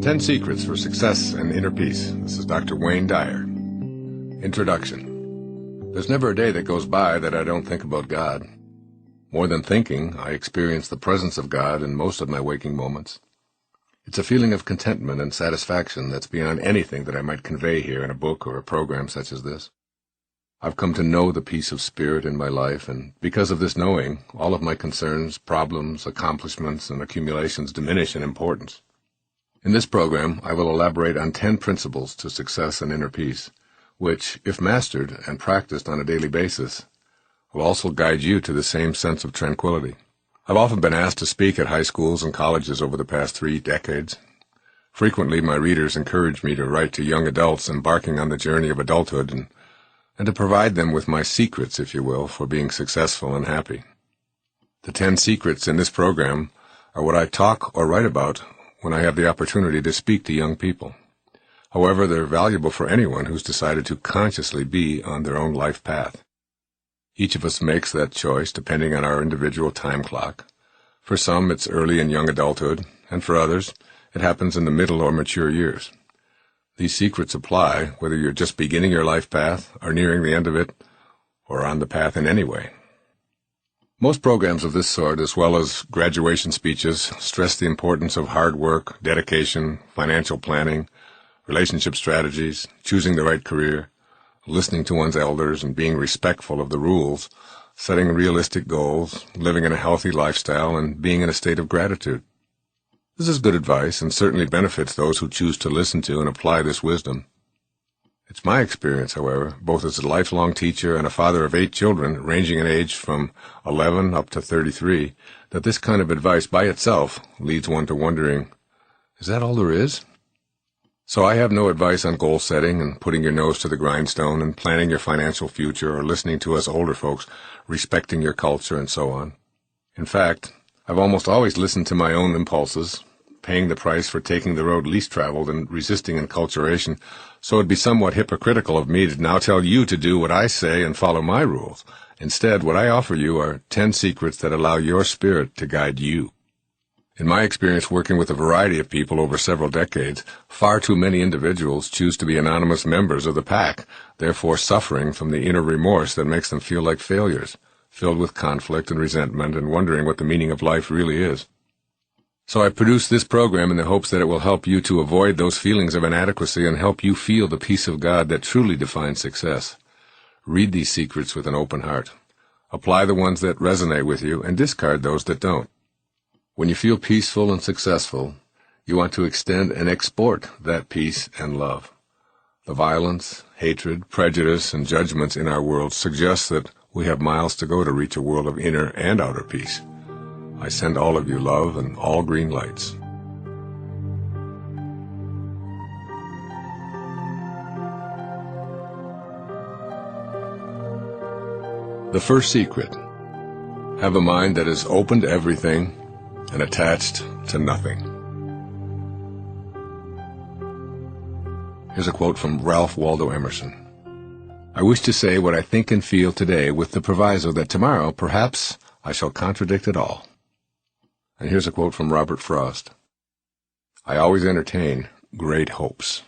10 Secrets for Success and Inner Peace. This is Dr. Wayne Dyer. Introduction. There's never a day that goes by that I don't think about God. More than thinking, I experience the presence of God in most of my waking moments. It's a feeling of contentment and satisfaction that's beyond anything that I might convey here in a book or a program such as this. I've come to know the peace of spirit in my life, and because of this knowing, all of my concerns, problems, accomplishments, and accumulations diminish in importance. In this program, I will elaborate on 10 principles to success and inner peace, which, if mastered and practiced on a daily basis, will also guide you to the same sense of tranquility. I've often been asked to speak at high schools and colleges over the past 3 decades. Frequently, my readers encourage me to write to young adults embarking on the journey of adulthood and to provide them with my secrets, if you will, for being successful and happy. The 10 secrets in this program are what I talk or write about when I have the opportunity to speak to young people. However, they're valuable for anyone who's decided to consciously be on their own life path. Each of us makes that choice depending on our individual time clock. For some, it's early in young adulthood, and for others, it happens in the middle or mature years. These secrets apply whether you're just beginning your life path, or nearing the end of it, or on the path in any way. Most programs of this sort, as well as graduation speeches, stress the importance of hard work, dedication, financial planning, relationship strategies, choosing the right career, listening to one's elders and being respectful of the rules, setting realistic goals, living in a healthy lifestyle, and being in a state of gratitude. This is good advice and certainly benefits those who choose to listen to and apply this wisdom. It's my experience, however, both as a lifelong teacher and a father of 8 children ranging in age from 11 up to 33, that this kind of advice by itself leads one to wondering, is that all there is? So I have no advice on goal setting and putting your nose to the grindstone and planning your financial future or listening to us older folks, respecting your culture and so on. In fact, I've almost always listened to my own impulses, paying the price for taking the road least traveled and resisting enculturation, so it'd be somewhat hypocritical of me to now tell you to do what I say and follow my rules. Instead, what I offer you are 10 secrets that allow your spirit to guide you. In my experience working with a variety of people over several decades, far too many individuals choose to be anonymous members of the pack, therefore suffering from the inner remorse that makes them feel like failures, filled with conflict and resentment and wondering what the meaning of life really is. So I produce this program in the hopes that it will help you to avoid those feelings of inadequacy and help you feel the peace of God that truly defines success. Read these secrets with an open heart. Apply the ones that resonate with you and discard those that don't. When you feel peaceful and successful, you want to extend and export that peace and love. The violence, hatred, prejudice, and judgments in our world suggest that we have miles to go to reach a world of inner and outer peace. I send all of you love and all green lights. The first secret: have a mind that is open to everything and attached to nothing. Here's a quote from Ralph Waldo Emerson. I wish to say what I think and feel today with the proviso that tomorrow, perhaps, I shall contradict it all. And here's a quote from Robert Frost. I always entertain great hopes.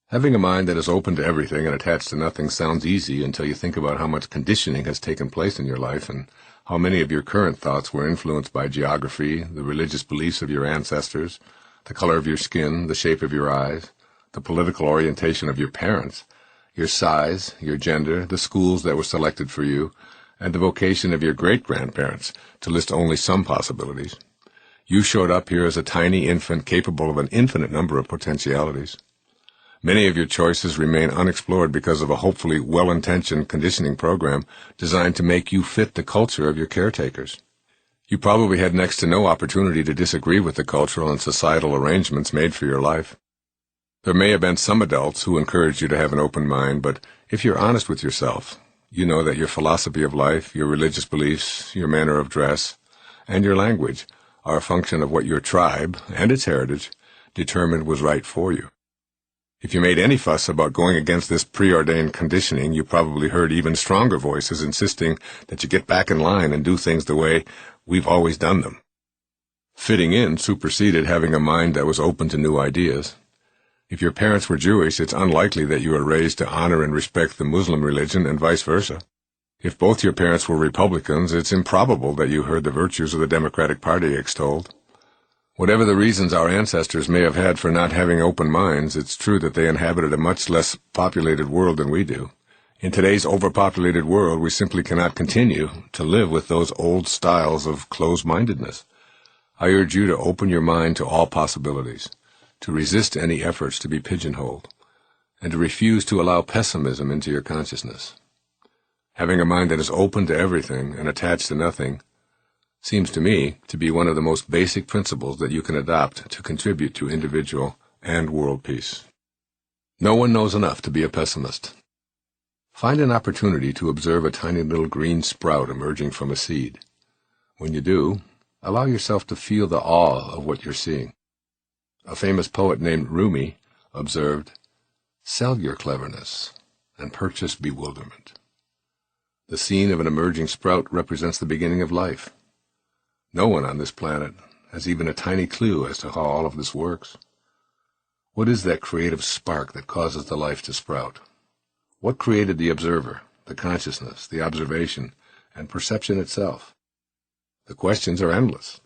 Having a mind that is open to everything and attached to nothing sounds easy until you think about how much conditioning has taken place in your life and how many of your current thoughts were influenced by geography, the religious beliefs of your ancestors, the color of your skin, the shape of your eyes, the political orientation of your parents, your size, your gender, the schools that were selected for you, and the vocation of your great-grandparents, to list only some possibilities. You showed up here as a tiny infant capable of an infinite number of potentialities. Many of your choices remain unexplored because of a hopefully well-intentioned conditioning program designed to make you fit the culture of your caretakers. You probably had next to no opportunity to disagree with the cultural and societal arrangements made for your life. There may have been some adults who encouraged you to have an open mind, but if you're honest with yourself, you know that your philosophy of life, your religious beliefs, your manner of dress, and your language are a function of what your tribe and its heritage determined was right for you. If you made any fuss about going against this preordained conditioning, you probably heard even stronger voices insisting that you get back in line and do things the way we've always done them. Fitting in superseded having a mind that was open to new ideas. If your parents were Jewish, it's unlikely that you were raised to honor and respect the Muslim religion and vice versa. If both your parents were Republicans, it's improbable that you heard the virtues of the Democratic Party extolled. Whatever the reasons our ancestors may have had for not having open minds, it's true that they inhabited a much less populated world than we do. In today's overpopulated world, we simply cannot continue to live with those old styles of closed-mindedness. I urge you to open your mind to all possibilities, to resist any efforts to be pigeonholed, and to refuse to allow pessimism into your consciousness. Having a mind that is open to everything and attached to nothing seems to me to be one of the most basic principles that you can adopt to contribute to individual and world peace. No one knows enough to be a pessimist. Find an opportunity to observe a tiny little green sprout emerging from a seed. When you do, allow yourself to feel the awe of what you're seeing. A famous poet named Rumi observed, "Sell your cleverness and purchase bewilderment." The scene of an emerging sprout represents the beginning of life. No one on this planet has even a tiny clue as to how all of this works. What is that creative spark that causes the life to sprout? What created the observer, the consciousness, the observation, and perception itself? The questions are endless.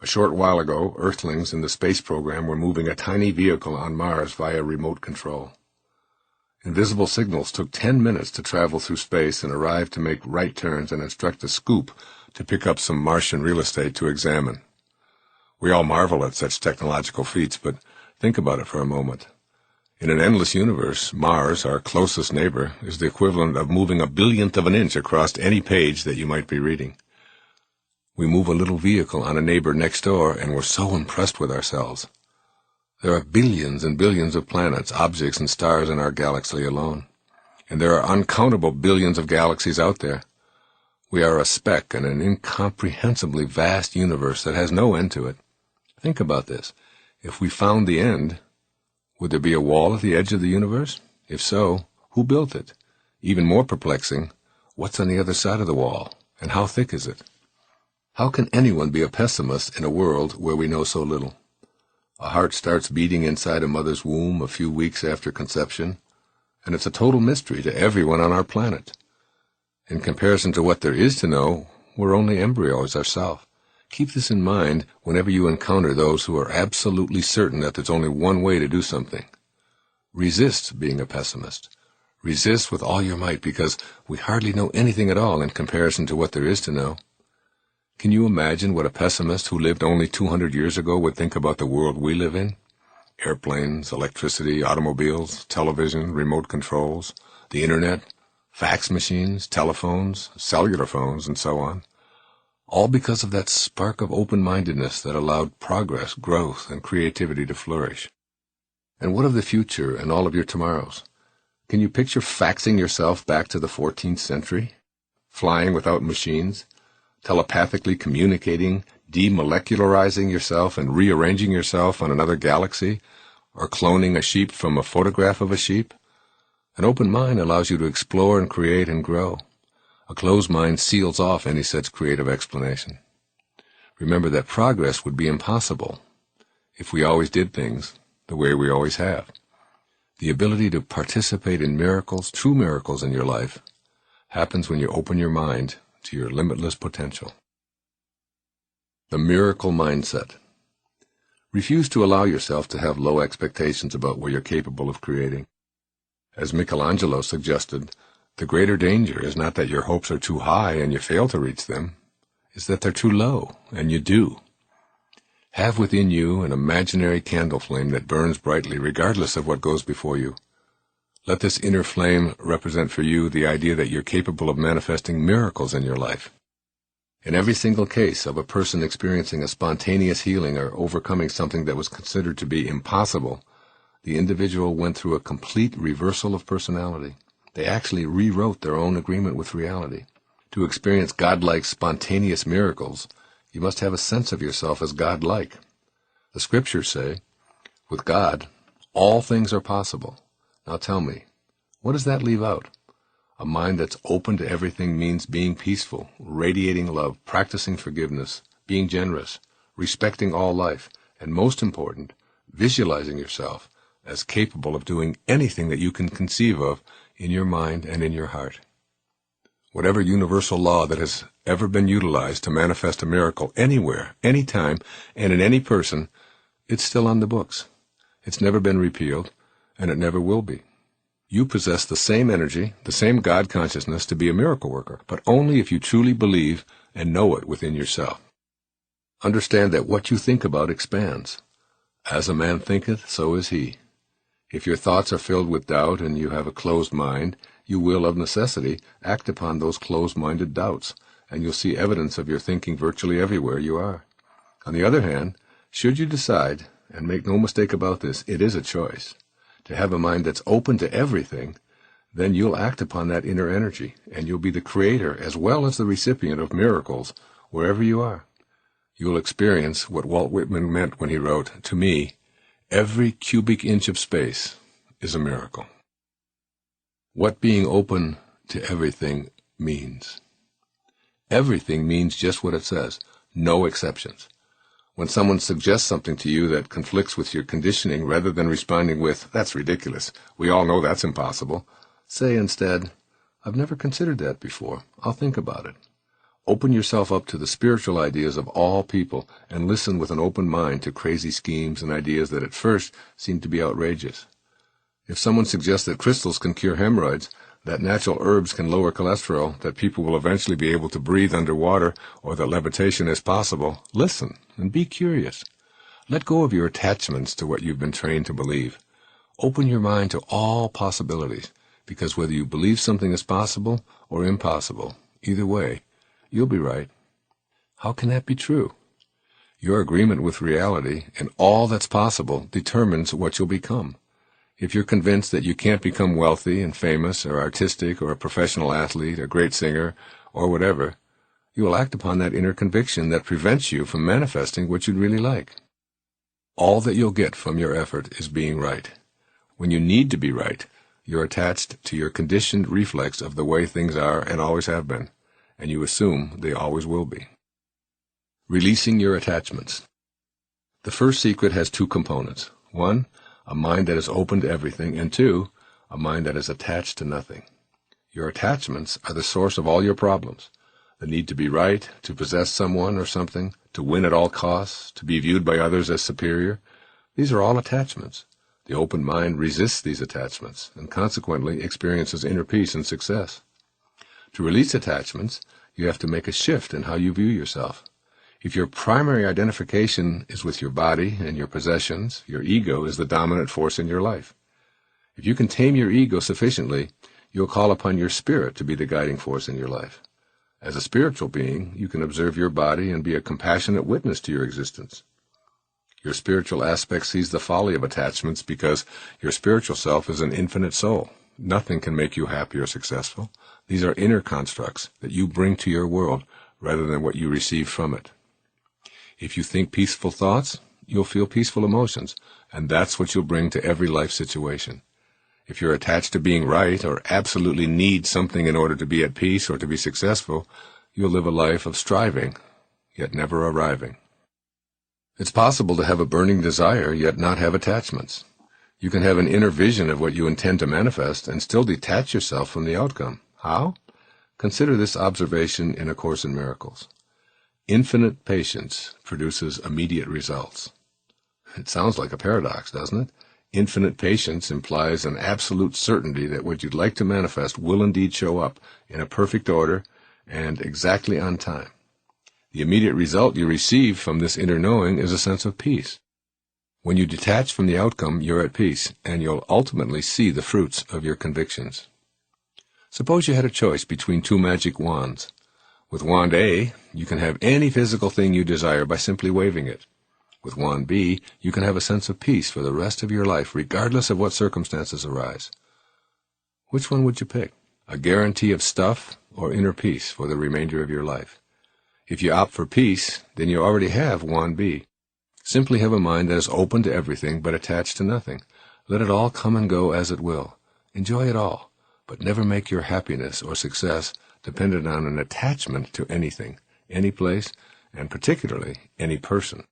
A short while ago, Earthlings in the space program were moving a tiny vehicle on Mars via remote control. Invisible signals took 10 minutes to travel through space and arrive to make right turns and instruct a scoop to pick up some Martian real estate to examine. We all marvel at such technological feats, but think about it for a moment. In an endless universe, Mars, our closest neighbor, is the equivalent of moving a billionth of an inch across any page that you might be reading. We move a little vehicle on a neighbor next door, and we're so impressed with ourselves. There are billions and billions of planets, objects, and stars in our galaxy alone, and there are uncountable billions of galaxies out there. We are a speck in an incomprehensibly vast universe that has no end to it. Think about this. If we found the end, would there be a wall at the edge of the universe? If so, who built it? Even more perplexing, what's on the other side of the wall, and how thick is it? How can anyone be a pessimist in a world where we know so little? A heart starts beating inside a mother's womb a few weeks after conception, and it's a total mystery to everyone on our planet. In comparison to what there is to know, we're only embryos ourselves. Keep this in mind whenever you encounter those who are absolutely certain that there's only one way to do something. Resist being a pessimist. Resist with all your might, because we hardly know anything at all in comparison to what there is to know. Can you imagine what a pessimist who lived only 200 years ago would think about the world we live in? Airplanes, electricity, automobiles, television, remote controls, the internet, fax machines, telephones, cellular phones, and so on. All because of that spark of open-mindedness that allowed progress, growth, and creativity to flourish. And what of the future and all of your tomorrows? Can you picture faxing yourself back to the 14th century? Flying without machines? Telepathically communicating, demolecularizing yourself and rearranging yourself on another galaxy? Or cloning a sheep from a photograph of a sheep? An open mind allows you to explore and create and grow. A closed mind seals off any such creative explanation. Remember that progress would be impossible if we always did things the way we always have. The ability to participate in miracles, true miracles in your life, happens when you open your mind to your limitless potential. The miracle mindset. Refuse to allow yourself to have low expectations about what you're capable of creating. As Michelangelo suggested, the greater danger is not that your hopes are too high and you fail to reach them, it's that they're too low and you do. Have within you an imaginary candle flame that burns brightly regardless of what goes before you. Let this inner flame represent for you the idea that you're capable of manifesting miracles in your life. In every single case of a person experiencing a spontaneous healing or overcoming something that was considered to be impossible, the individual went through a complete reversal of personality. They actually rewrote their own agreement with reality. To experience godlike spontaneous miracles, you must have a sense of yourself as godlike. The scriptures say, with God, all things are possible. Now tell me, what does that leave out? A mind that's open to everything means being peaceful, radiating love, practicing forgiveness, being generous, respecting all life, and most important, visualizing yourself as capable of doing anything that you can conceive of in your mind and in your heart. Whatever universal law that has ever been utilized to manifest a miracle anywhere, anytime, and in any person, it's still on the books. It's never been repealed, and it never will be. You possess the same energy, the same God consciousness to be a miracle worker, but only if you truly believe and know it within yourself. Understand that what you think about expands. As a man thinketh, so is he. If your thoughts are filled with doubt and you have a closed mind, you will, of necessity, act upon those closed-minded doubts, and you'll see evidence of your thinking virtually everywhere you are. On the other hand, should you decide, and make no mistake about this, it is a choice, to have a mind that's open to everything, then you'll act upon that inner energy, and you'll be the creator as well as the recipient of miracles wherever you are. You'll experience what Walt Whitman meant when he wrote, "To me, every cubic inch of space is a miracle." What being open to everything means. Everything means just what it says, no exceptions. When someone suggests something to you that conflicts with your conditioning, rather than responding with, "That's ridiculous, we all know that's impossible," say instead, "I've never considered that before. I'll think about it." Open yourself up to the spiritual ideas of all people and listen with an open mind to crazy schemes and ideas that at first seem to be outrageous. If someone suggests that crystals can cure hemorrhoids, that natural herbs can lower cholesterol, that people will eventually be able to breathe underwater, or that levitation is possible, listen and be curious. Let go of your attachments to what you've been trained to believe. Open your mind to all possibilities, because whether you believe something is possible or impossible, either way, you'll be right. How can that be true? Your agreement with reality and all that's possible determines what you'll become. If you're convinced that you can't become wealthy and famous or artistic or a professional athlete, a great singer, or whatever, you will act upon that inner conviction that prevents you from manifesting what you'd really like. All that you'll get from your effort is being right. When you need to be right, you're attached to your conditioned reflex of the way things are and always have been, and you assume they always will be. Releasing your attachments. The first secret has two components. One, a mind that is open to everything, and two, a mind that is attached to nothing. Your attachments are the source of all your problems. The need to be right, to possess someone or something, to win at all costs, to be viewed by others as superior. These are all attachments. The open mind resists these attachments, and consequently experiences inner peace and success. To release attachments, you have to make a shift in how you view yourself. If your primary identification is with your body and your possessions, your ego is the dominant force in your life. If you can tame your ego sufficiently, you'll call upon your spirit to be the guiding force in your life. As a spiritual being, you can observe your body and be a compassionate witness to your existence. Your spiritual aspect sees the folly of attachments because your spiritual self is an infinite soul. Nothing can make you happy or successful. These are inner constructs that you bring to your world rather than what you receive from it. If you think peaceful thoughts, you'll feel peaceful emotions, and that's what you'll bring to every life situation. If you're attached to being right or absolutely need something in order to be at peace or to be successful, you'll live a life of striving, yet never arriving. It's possible to have a burning desire yet not have attachments. You can have an inner vision of what you intend to manifest and still detach yourself from the outcome. How? Consider this observation in A Course in Miracles. Infinite patience produces immediate results. It sounds like a paradox, doesn't it? Infinite patience implies an absolute certainty that what you'd like to manifest will indeed show up in a perfect order and exactly on time. The immediate result you receive from this inner knowing is a sense of peace. When you detach from the outcome, you're at peace, and you'll ultimately see the fruits of your convictions. Suppose you had a choice between two magic wands. With wand A, you can have any physical thing you desire by simply waving it. With wand B, you can have a sense of peace for the rest of your life, regardless of what circumstances arise. Which one would you pick? A guarantee of stuff or inner peace for the remainder of your life? If you opt for peace, then you already have wand B. Simply have a mind that is open to everything but attached to nothing. Let it all come and go as it will. Enjoy it all, but never make your happiness or success dependent on an attachment to anything, any place, and particularly any person.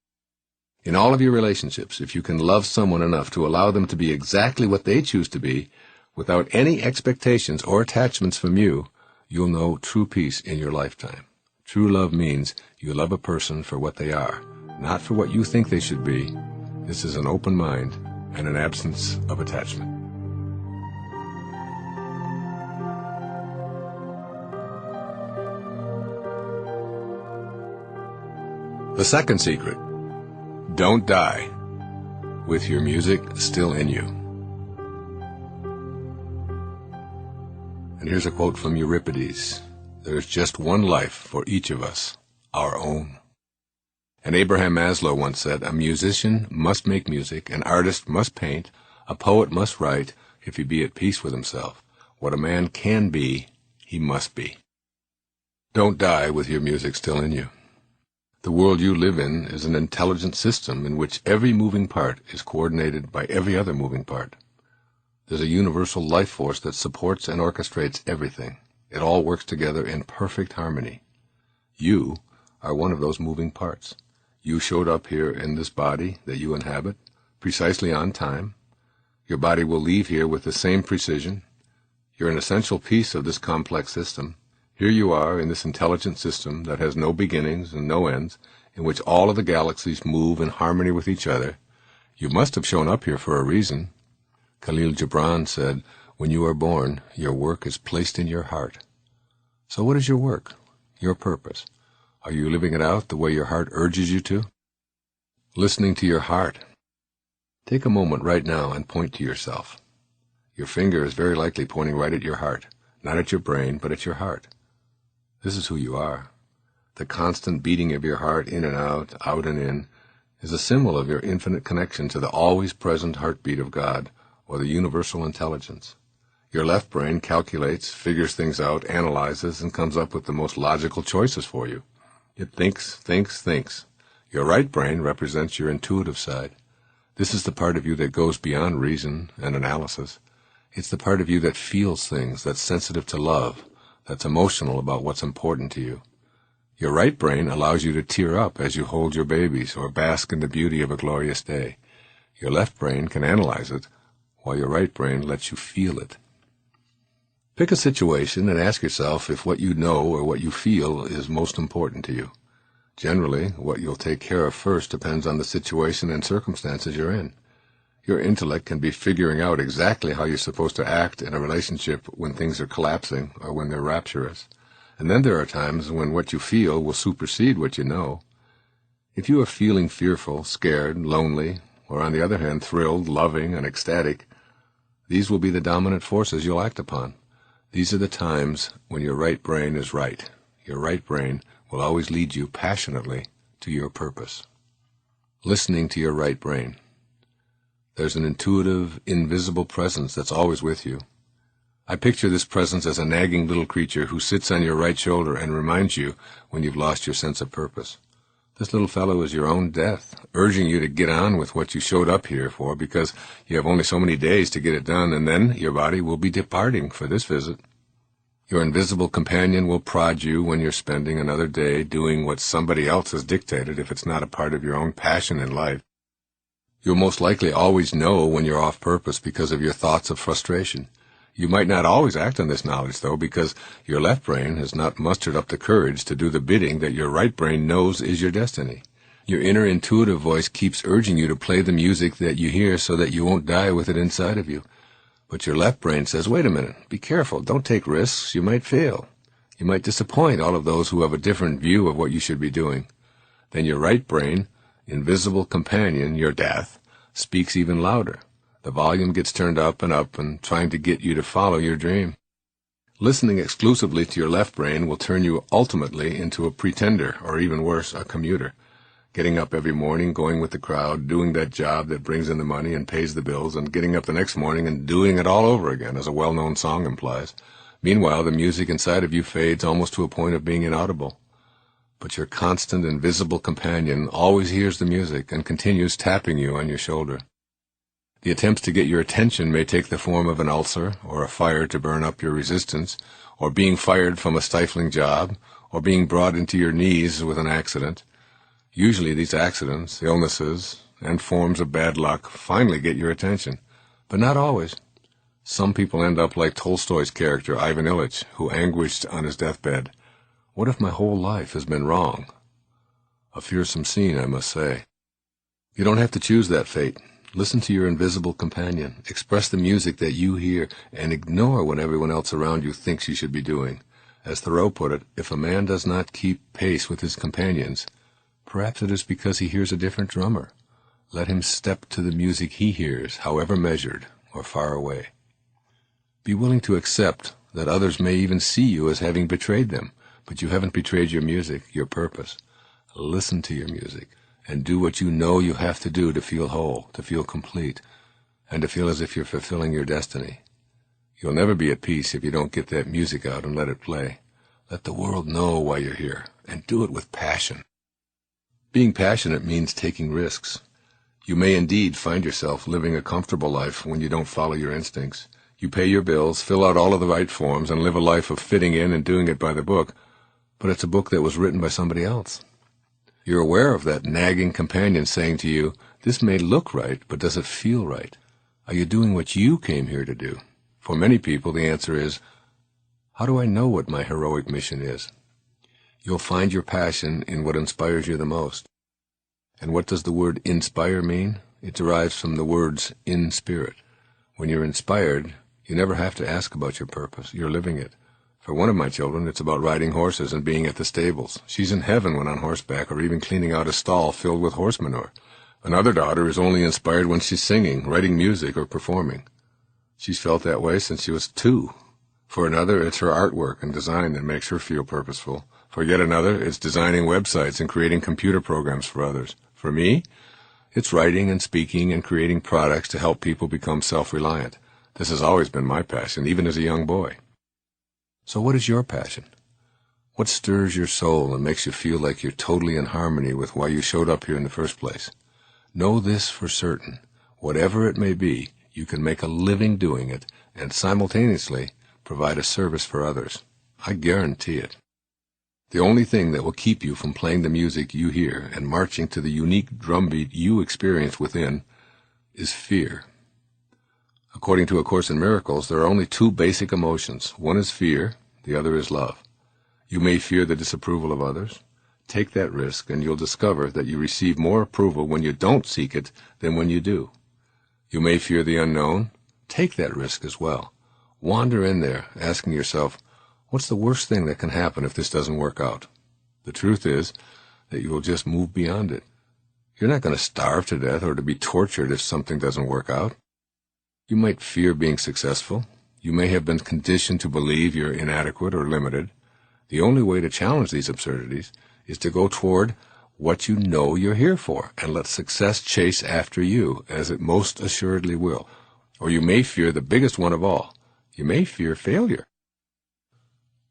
In all of your relationships, if you can love someone enough to allow them to be exactly what they choose to be, without any expectations or attachments from you, you'll know true peace in your lifetime. True love means you love a person for what they are, not for what you think they should be. This is an open mind and an absence of attachment. The second secret: don't die with your music still in you. And here's a quote from Euripides: "There's just one life for each of us, our own." And Abraham Maslow once said, "A musician must make music, an artist must paint, a poet must write, if he be at peace with himself. What a man can be, he must be." Don't die with your music still in you. The world you live in is an intelligent system in which every moving part is coordinated by every other moving part. There's a universal life force that supports and orchestrates everything. It all works together in perfect harmony. You are one of those moving parts. You showed up here in this body that you inhabit, precisely on time. Your body will leave here with the same precision. You're an essential piece of this complex system. Here you are in this intelligent system that has no beginnings and no ends, in which all of the galaxies move in harmony with each other. You must have shown up here for a reason. Khalil Gibran said, "When you are born, your work is placed in your heart." So what is your work, your purpose? Are you living it out the way your heart urges you to? Listening to your heart. Take a moment right now and point to yourself. Your finger is very likely pointing right at your heart, not at your brain, but at your heart. This is who you are. The constant beating of your heart in and out and in, is a symbol of your infinite connection to the always present heartbeat of God, or the universal intelligence. Your left brain calculates, figures things out, analyzes, and comes up with the most logical choices for you. It thinks. Your right brain represents your intuitive side. This is the part of you that goes beyond reason and analysis. It's the part of you that feels things, that's sensitive to love, that's emotional about what's important to you. Your right brain allows you to tear up as you hold your babies or bask in the beauty of a glorious day. Your left brain can analyze it, while your right brain lets you feel it. Pick a situation and ask yourself if what you know or what you feel is most important to you. Generally, what you'll take care of first depends on the situation and circumstances you're in. Your intellect can be figuring out exactly how you're supposed to act in a relationship when things are collapsing or when they're rapturous. And then there are times when what you feel will supersede what you know. If you are feeling fearful, scared, lonely, or on the other hand thrilled, loving, and ecstatic, these will be the dominant forces you'll act upon. These are the times when your right brain is right. Your right brain will always lead you passionately to your purpose. Listening to your right brain. There's an intuitive, invisible presence that's always with you. I picture this presence as a nagging little creature who sits on your right shoulder and reminds you when you've lost your sense of purpose. This little fellow is your own death, urging you to get on with what you showed up here for, because you have only so many days to get it done, and then your body will be departing for this visit. Your invisible companion will prod you when you're spending another day doing what somebody else has dictated if it's not a part of your own passion in life. You'll most likely always know when you're off purpose because of your thoughts of frustration. You might not always act on this knowledge, though, because your left brain has not mustered up the courage to do the bidding that your right brain knows is your destiny. Your inner intuitive voice keeps urging you to play the music that you hear so that you won't die with it inside of you. But your left brain says, wait a minute, be careful, don't take risks, you might fail. You might disappoint all of those who have a different view of what you should be doing. Then your right brain, invisible companion, your death, speaks even louder. The volume gets turned up and trying to get you to follow your dream. Listening exclusively to your left brain will turn you ultimately into a pretender, or even worse, a commuter. Getting up every morning, going with the crowd, doing that job that brings in the money and pays the bills, and getting up the next morning and doing it all over again, as a well-known song implies. Meanwhile, the music inside of you fades almost to a point of being inaudible. But your constant, invisible companion always hears the music and continues tapping you on your shoulder. The attempts to get your attention may take the form of an ulcer, or a fire to burn up your resistance, or being fired from a stifling job, or being brought into your knees with an accident. Usually these accidents, illnesses, and forms of bad luck finally get your attention, but not always. Some people end up like Tolstoy's character, Ivan Ilyich, who anguished on his deathbed. What if my whole life has been wrong? A fearsome scene, I must say. You don't have to choose that fate. Listen to your invisible companion. Express the music that you hear, and ignore what everyone else around you thinks you should be doing. As Thoreau put it, if a man does not keep pace with his companions, perhaps it is because he hears a different drummer. Let him step to the music he hears, however measured or far away. Be willing to accept that others may even see you as having betrayed them, but you haven't betrayed your music, your purpose. Listen to your music, and do what you know you have to do to feel whole, to feel complete, and to feel as if you're fulfilling your destiny. You'll never be at peace if you don't get that music out and let it play. Let the world know why you're here, and do it with passion. Being passionate means taking risks. You may indeed find yourself living a comfortable life when you don't follow your instincts. You pay your bills, fill out all of the right forms, and live a life of fitting in and doing it by the book, but it's a book that was written by somebody else. You're aware of that nagging companion saying to you, this may look right, but does it feel right? Are you doing what you came here to do? For many people, the answer is, how do I know what my heroic mission is? You'll find your passion in what inspires you the most. And what does the word inspire mean? It derives from the words in spirit. When you're inspired, you never have to ask about your purpose. You're living it. For one of my children, it's about riding horses and being at the stables. She's in heaven when on horseback, or even cleaning out a stall filled with horse manure. Another daughter is only inspired when she's singing, writing music, or performing. She's felt that way since she was 2. For another, it's her artwork and design that makes her feel purposeful. For yet another, it's designing websites and creating computer programs for others. For me, it's writing and speaking and creating products to help people become self-reliant. This has always been my passion, even as a young boy. So what is your passion? What stirs your soul and makes you feel like you're totally in harmony with why you showed up here in the first place? Know this for certain. Whatever it may be, you can make a living doing it and simultaneously provide a service for others. I guarantee it. The only thing that will keep you from playing the music you hear and marching to the unique drumbeat you experience within is fear. According to A Course in Miracles, there are only 2 basic emotions. One is fear, the other is love. You may fear the disapproval of others. Take that risk, and you'll discover that you receive more approval when you don't seek it than when you do. You may fear the unknown. Take that risk as well. Wander in there, asking yourself, what's the worst thing that can happen if this doesn't work out? The truth is that you will just move beyond it. You're not going to starve to death or to be tortured if something doesn't work out. You might fear being successful. You may have been conditioned to believe you're inadequate or limited. The only way to challenge these absurdities is to go toward what you know you're here for, and let success chase after you, as it most assuredly will. Or you may fear the biggest one of all. You may fear failure.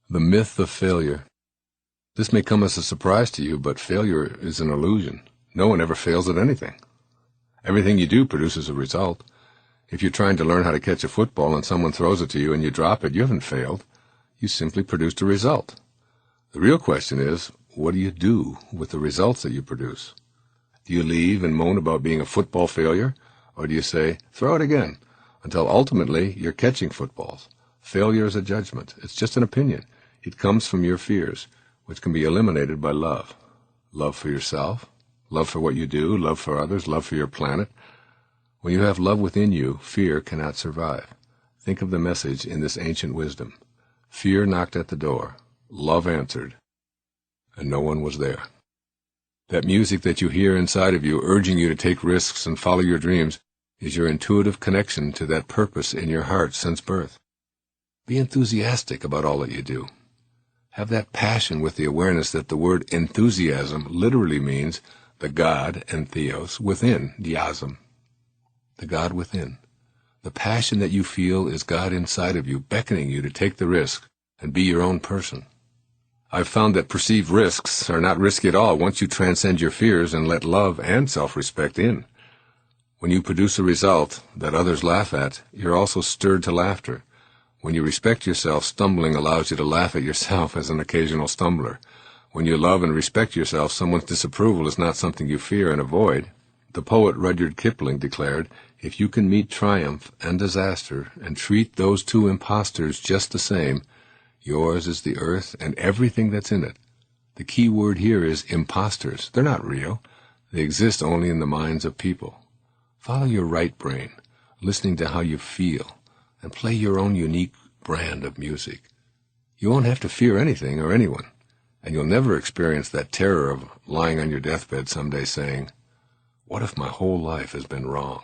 The myth of failure. This may come as a surprise to you, but failure is an illusion. No one ever fails at anything. Everything you do produces a result. If you're trying to learn how to catch a football and someone throws it to you and you drop it, you haven't failed. You simply produced a result. The real question is, what do you do with the results that you produce? Do you leave and moan about being a football failure? Or do you say, throw it again, until ultimately you're catching footballs? Failure is a judgment. It's just an opinion. It comes from your fears, which can be eliminated by love. Love for yourself, love for what you do, love for others, love for your planet. When you have love within you, fear cannot survive. Think of the message in this ancient wisdom. Fear knocked at the door. Love answered. And no one was there. That music that you hear inside of you urging you to take risks and follow your dreams is your intuitive connection to that purpose in your heart since birth. Be enthusiastic about all that you do. Have that passion with the awareness that the word enthusiasm literally means the God and theos within, diasm. The God within. The passion that you feel is God inside of you, beckoning you to take the risk and be your own person. I've found that perceived risks are not risky at all once you transcend your fears and let love and self-respect in. When you produce a result that others laugh at, you're also stirred to laughter. When you respect yourself, stumbling allows you to laugh at yourself as an occasional stumbler. When you love and respect yourself, someone's disapproval is not something you fear and avoid. The poet Rudyard Kipling declared, "If you can meet triumph and disaster and treat those two impostors just the same, yours is the earth and everything that's in it." The key word here is impostors. They're not real. They exist only in the minds of people. Follow your right brain, listening to how you feel, and play your own unique brand of music. You won't have to fear anything or anyone, and you'll never experience that terror of lying on your deathbed someday saying, "What if my whole life has been wrong?"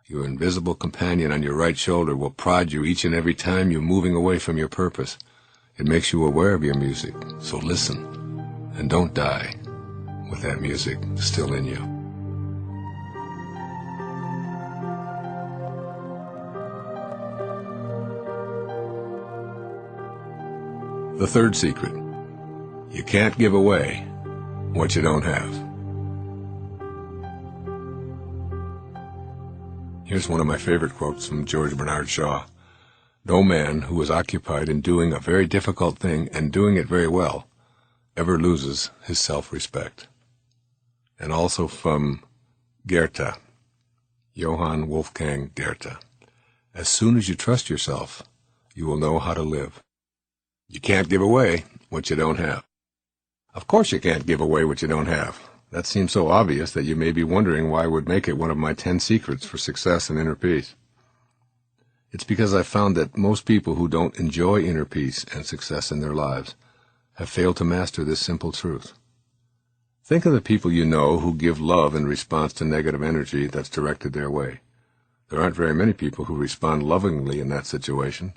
Your invisible companion on your right shoulder will prod you each and every time you're moving away from your purpose. It makes you aware of your music, so listen, and don't die with that music still in you. The third secret: you can't give away what you don't have. Here's one of my favorite quotes from George Bernard Shaw. "No man who is occupied in doing a very difficult thing and doing it very well ever loses his self-respect." And also from Goethe, Johann Wolfgang Goethe, "As soon as you trust yourself, you will know how to live." You can't give away what you don't have. Of course you can't give away what you don't have. That seems so obvious that you may be wondering why I would make it one of my 10 secrets for success and inner peace. It's because I've found that most people who don't enjoy inner peace and success in their lives have failed to master this simple truth. Think of the people you know who give love in response to negative energy that's directed their way. There aren't very many people who respond lovingly in that situation.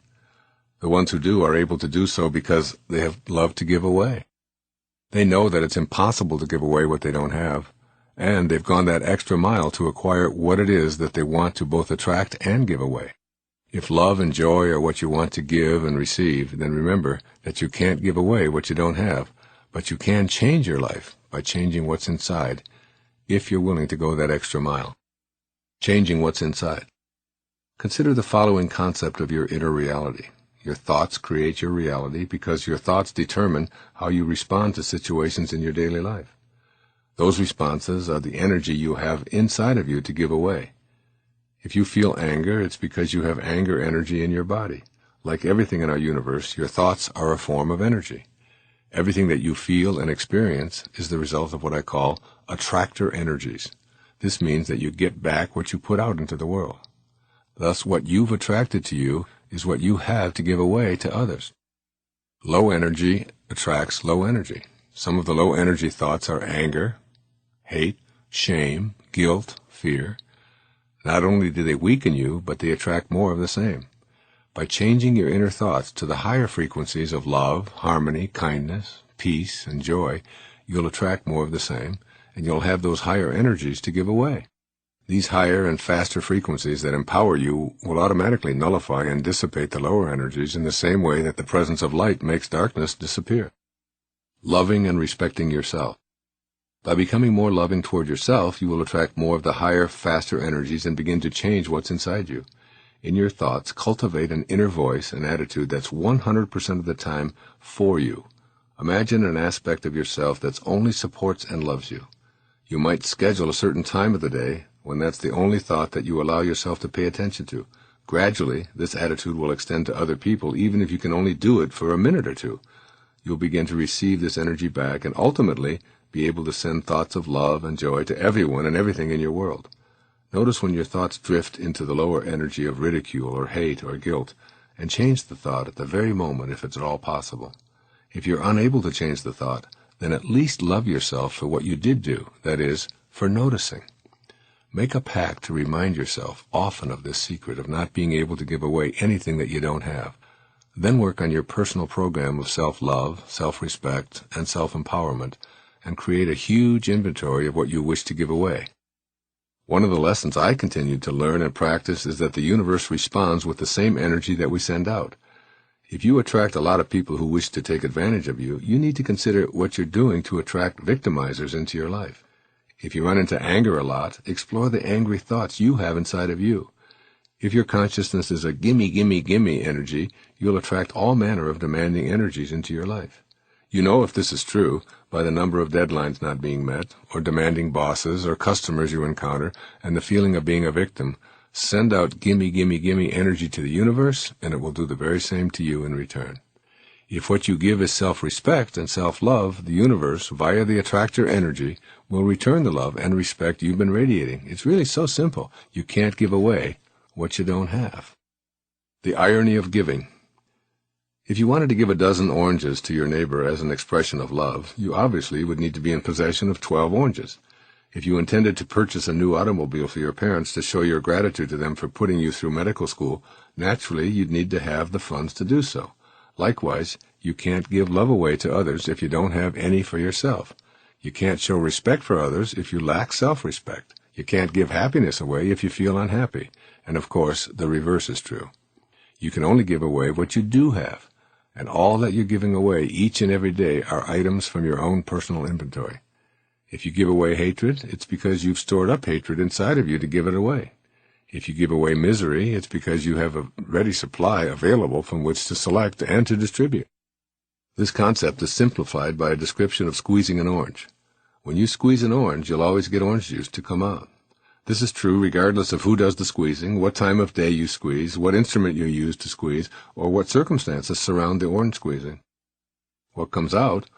The ones who do are able to do so because they have love to give away. They know that it's impossible to give away what they don't have, and they've gone that extra mile to acquire what it is that they want to both attract and give away. If love and joy are what you want to give and receive, then remember that you can't give away what you don't have, but you can change your life by changing what's inside, if you're willing to go that extra mile. Changing what's inside. Consider the following concept of your inner reality. Your thoughts create your reality because your thoughts determine how you respond to situations in your daily life. Those responses are the energy you have inside of you to give away. If you feel anger, it's because you have anger energy in your body. Like everything in our universe, your thoughts are a form of energy. Everything that you feel and experience is the result of what I call attractor energies. This means that you get back what you put out into the world. Thus, what you've attracted to you is what you have to give away to others. Low energy attracts low energy. Some of the low energy thoughts are anger, hate, shame, guilt, fear. Not only do they weaken you, but they attract more of the same. By changing your inner thoughts to the higher frequencies of love, harmony, kindness, peace, and joy, you'll attract more of the same, and you'll have those higher energies to give away. These higher and faster frequencies that empower you will automatically nullify and dissipate the lower energies in the same way that the presence of light makes darkness disappear. Loving and respecting yourself. By becoming more loving toward yourself, you will attract more of the higher, faster energies and begin to change what's inside you. In your thoughts, cultivate an inner voice and attitude that's 100% of the time for you. Imagine an aspect of yourself that only supports and loves you. You might schedule a certain time of the day when that's the only thought that you allow yourself to pay attention to. Gradually, this attitude will extend to other people, even if you can only do it for a minute or two. You'll begin to receive this energy back and ultimately be able to send thoughts of love and joy to everyone and everything in your world. Notice when your thoughts drift into the lower energy of ridicule or hate or guilt, and change the thought at the very moment if it's at all possible. If you're unable to change the thought, then at least love yourself for what you did do, that is, for noticing. Make a pact to remind yourself often of this secret of not being able to give away anything that you don't have. Then work on your personal program of self-love, self-respect, and self-empowerment, and create a huge inventory of what you wish to give away. One of the lessons I continued to learn and practice is that the universe responds with the same energy that we send out. If you attract a lot of people who wish to take advantage of you, you need to consider what you're doing to attract victimizers into your life. If you run into anger a lot, explore the angry thoughts you have inside of you. If your consciousness is a gimme, gimme, gimme energy, you'll attract all manner of demanding energies into your life. You know if this is true by the number of deadlines not being met, or demanding bosses or customers you encounter, and the feeling of being a victim. Send out gimme, gimme, gimme energy to the universe, and it will do the very same to you in return. If what you give is self-respect and self-love, the universe, via the attractor energy, will return the love and respect you've been radiating. It's really so simple. You can't give away what you don't have. The irony of giving. If you wanted to give a dozen oranges to your neighbor as an expression of love, you obviously would need to be in possession of 12 oranges. If you intended to purchase a new automobile for your parents to show your gratitude to them for putting you through medical school, naturally you'd need to have the funds to do so. Likewise, you can't give love away to others if you don't have any for yourself. You can't show respect for others if you lack self-respect. You can't give happiness away if you feel unhappy. And of course, the reverse is true. You can only give away what you do have. And all that you're giving away each and every day are items from your own personal inventory. If you give away hatred, it's because you've stored up hatred inside of you to give it away. If you give away misery, it's because you have a ready supply available from which to select and to distribute. This concept is simplified by a description of squeezing an orange. When you squeeze an orange, you'll always get orange juice to come out. This is true regardless of who does the squeezing, what time of day you squeeze, what instrument you use to squeeze, or what circumstances surround the orange squeezing. What comes out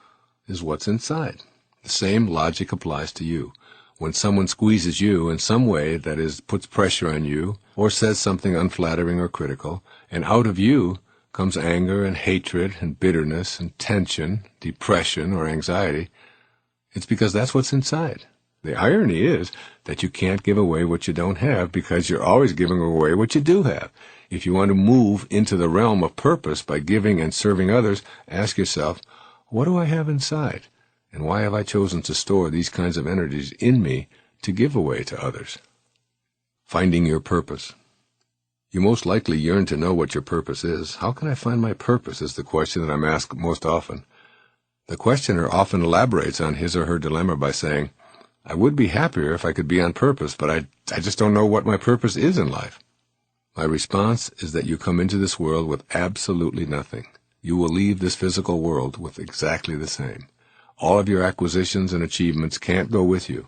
is what's inside. The same logic applies to you. When someone squeezes you in some way, that is, puts pressure on you, or says something unflattering or critical, and out of you comes anger and hatred and bitterness and tension, depression or anxiety, it's because that's what's inside. The irony is that you can't give away what you don't have because you're always giving away what you do have. If you want to move into the realm of purpose by giving and serving others, ask yourself, what do I have inside? And why have I chosen to store these kinds of energies in me to give away to others? Finding your purpose. You most likely yearn to know what your purpose is. How can I find my purpose is the question that I'm asked most often. The questioner often elaborates on his or her dilemma by saying, I would be happier if I could be on purpose, but I just don't know what my purpose is in life. My response is that you come into this world with absolutely nothing. You will leave this physical world with exactly the same. All of your acquisitions and achievements can't go with you.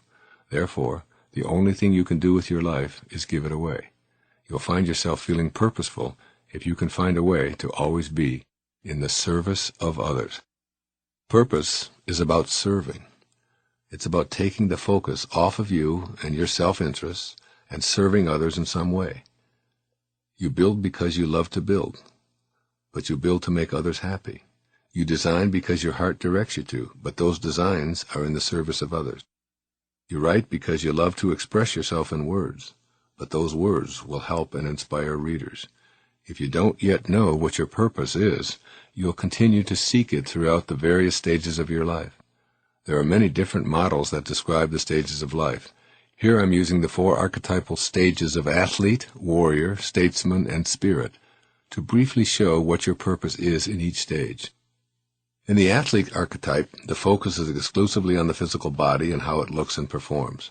Therefore, the only thing you can do with your life is give it away. You'll find yourself feeling purposeful if you can find a way to always be in the service of others. Purpose is about serving. It's about taking the focus off of you and your self-interests and serving others in some way. You build because you love to build, but you build to make others happy. You design because your heart directs you to, but those designs are in the service of others. You write because you love to express yourself in words, but those words will help and inspire readers. If you don't yet know what your purpose is, you'll continue to seek it throughout the various stages of your life. There are many different models that describe the stages of life. Here I'm using the 4 archetypal stages of athlete, warrior, statesman, and spirit to briefly show what your purpose is in each stage. In the athlete archetype, the focus is exclusively on the physical body and how it looks and performs.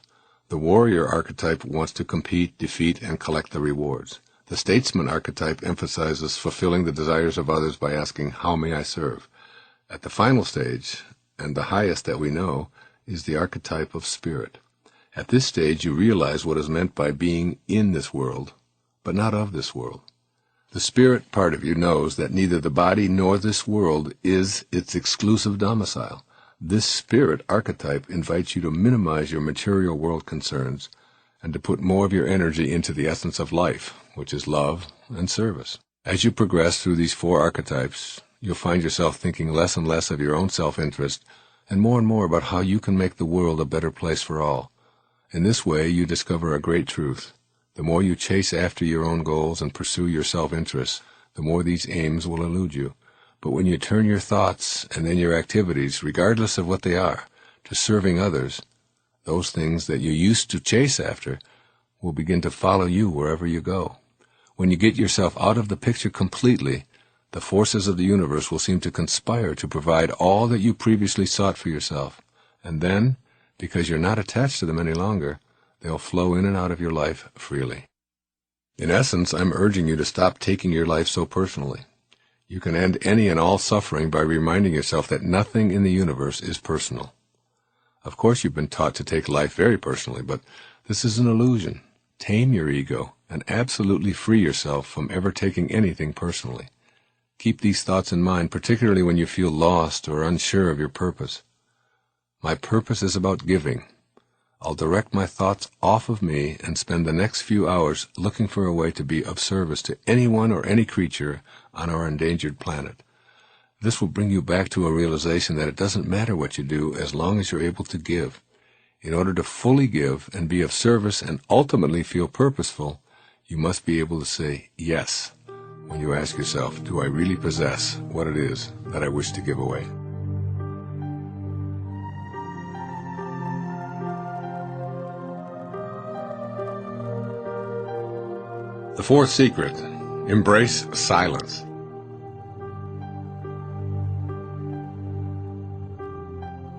The warrior archetype wants to compete, defeat, and collect the rewards. The statesman archetype emphasizes fulfilling the desires of others by asking, how may I serve? At the final stage, and the highest that we know, is the archetype of spirit. At this stage, you realize what is meant by being in this world, but not of this world. The spirit part of you knows that neither the body nor this world is its exclusive domicile. This spirit archetype invites you to minimize your material world concerns and to put more of your energy into the essence of life, which is love and service. As you progress through these 4 archetypes, you'll find yourself thinking less and less of your own self-interest and more about how you can make the world a better place for all. In this way, you discover a great truth. The more you chase after your own goals and pursue your self-interests, the more these aims will elude you. But when you turn your thoughts and then your activities, regardless of what they are, to serving others, those things that you used to chase after will begin to follow you wherever you go. When you get yourself out of the picture completely, the forces of the universe will seem to conspire to provide all that you previously sought for yourself. And then, because you're not attached to them any longer, they'll flow in and out of your life freely. In essence, I'm urging you to stop taking your life so personally. You can end any and all suffering by reminding yourself that nothing in the universe is personal. Of course, you've been taught to take life very personally, but this is an illusion. Tame your ego and absolutely free yourself from ever taking anything personally. Keep these thoughts in mind, particularly when you feel lost or unsure of your purpose. My purpose is about giving. I'll direct my thoughts off of me and spend the next few hours looking for a way to be of service to anyone or any creature on our endangered planet. This will bring you back to a realization that it doesn't matter what you do as long as you're able to give. In order to fully give and be of service and ultimately feel purposeful, you must be able to say yes when you ask yourself, do I really possess what it is that I wish to give away? The fourth secret, embrace silence.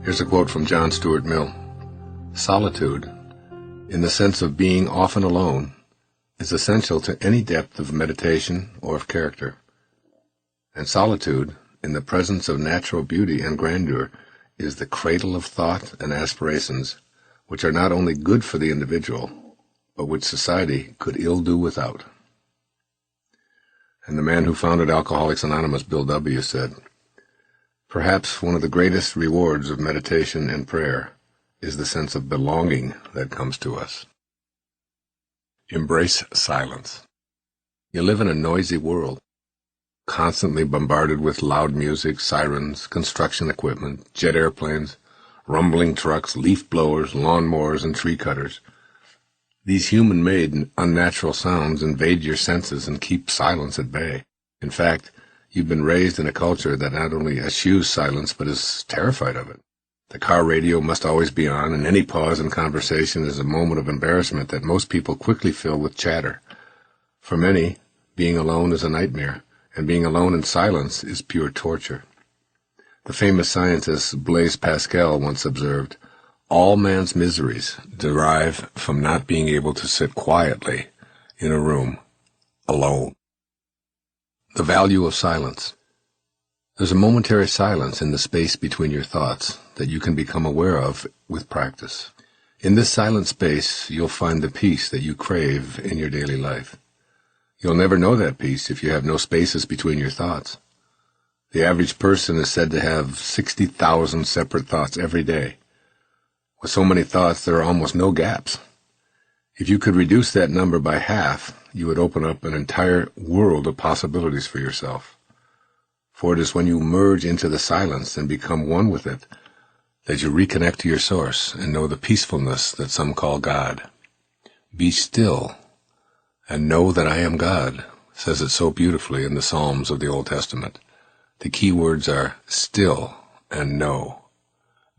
Here's a quote from John Stuart Mill. Solitude, in the sense of being often alone, is essential to any depth of meditation or of character. And solitude, in the presence of natural beauty and grandeur, is the cradle of thought and aspirations, which are not only good for the individual, but which society could ill do without. And the man who founded Alcoholics Anonymous, Bill W., said, perhaps one of the greatest rewards of meditation and prayer is the sense of belonging that comes to us. Embrace silence. You live in a noisy world, constantly bombarded with loud music, sirens, construction equipment, jet airplanes, rumbling trucks, leaf blowers, lawnmowers, and tree cutters. These human-made and unnatural sounds invade your senses and keep silence at bay. In fact, you've been raised in a culture that not only eschews silence, but is terrified of it. The car radio must always be on, and any pause in conversation is a moment of embarrassment that most people quickly fill with chatter. For many, being alone is a nightmare, and being alone in silence is pure torture. The famous scientist Blaise Pascal once observed, all man's miseries derive from not being able to sit quietly in a room, alone. The value of silence. There's a momentary silence in the space between your thoughts that you can become aware of with practice. In this silent space, you'll find the peace that you crave in your daily life. You'll never know that peace if you have no spaces between your thoughts. The average person is said to have 60,000 separate thoughts every day. With so many thoughts, there are almost no gaps. If you could reduce that number by half, you would open up an entire world of possibilities for yourself. For it is when you merge into the silence and become one with it that you reconnect to your source and know the peacefulness that some call God. Be still and know that I am God, says it so beautifully in the Psalms of the Old Testament. The key words are still and know.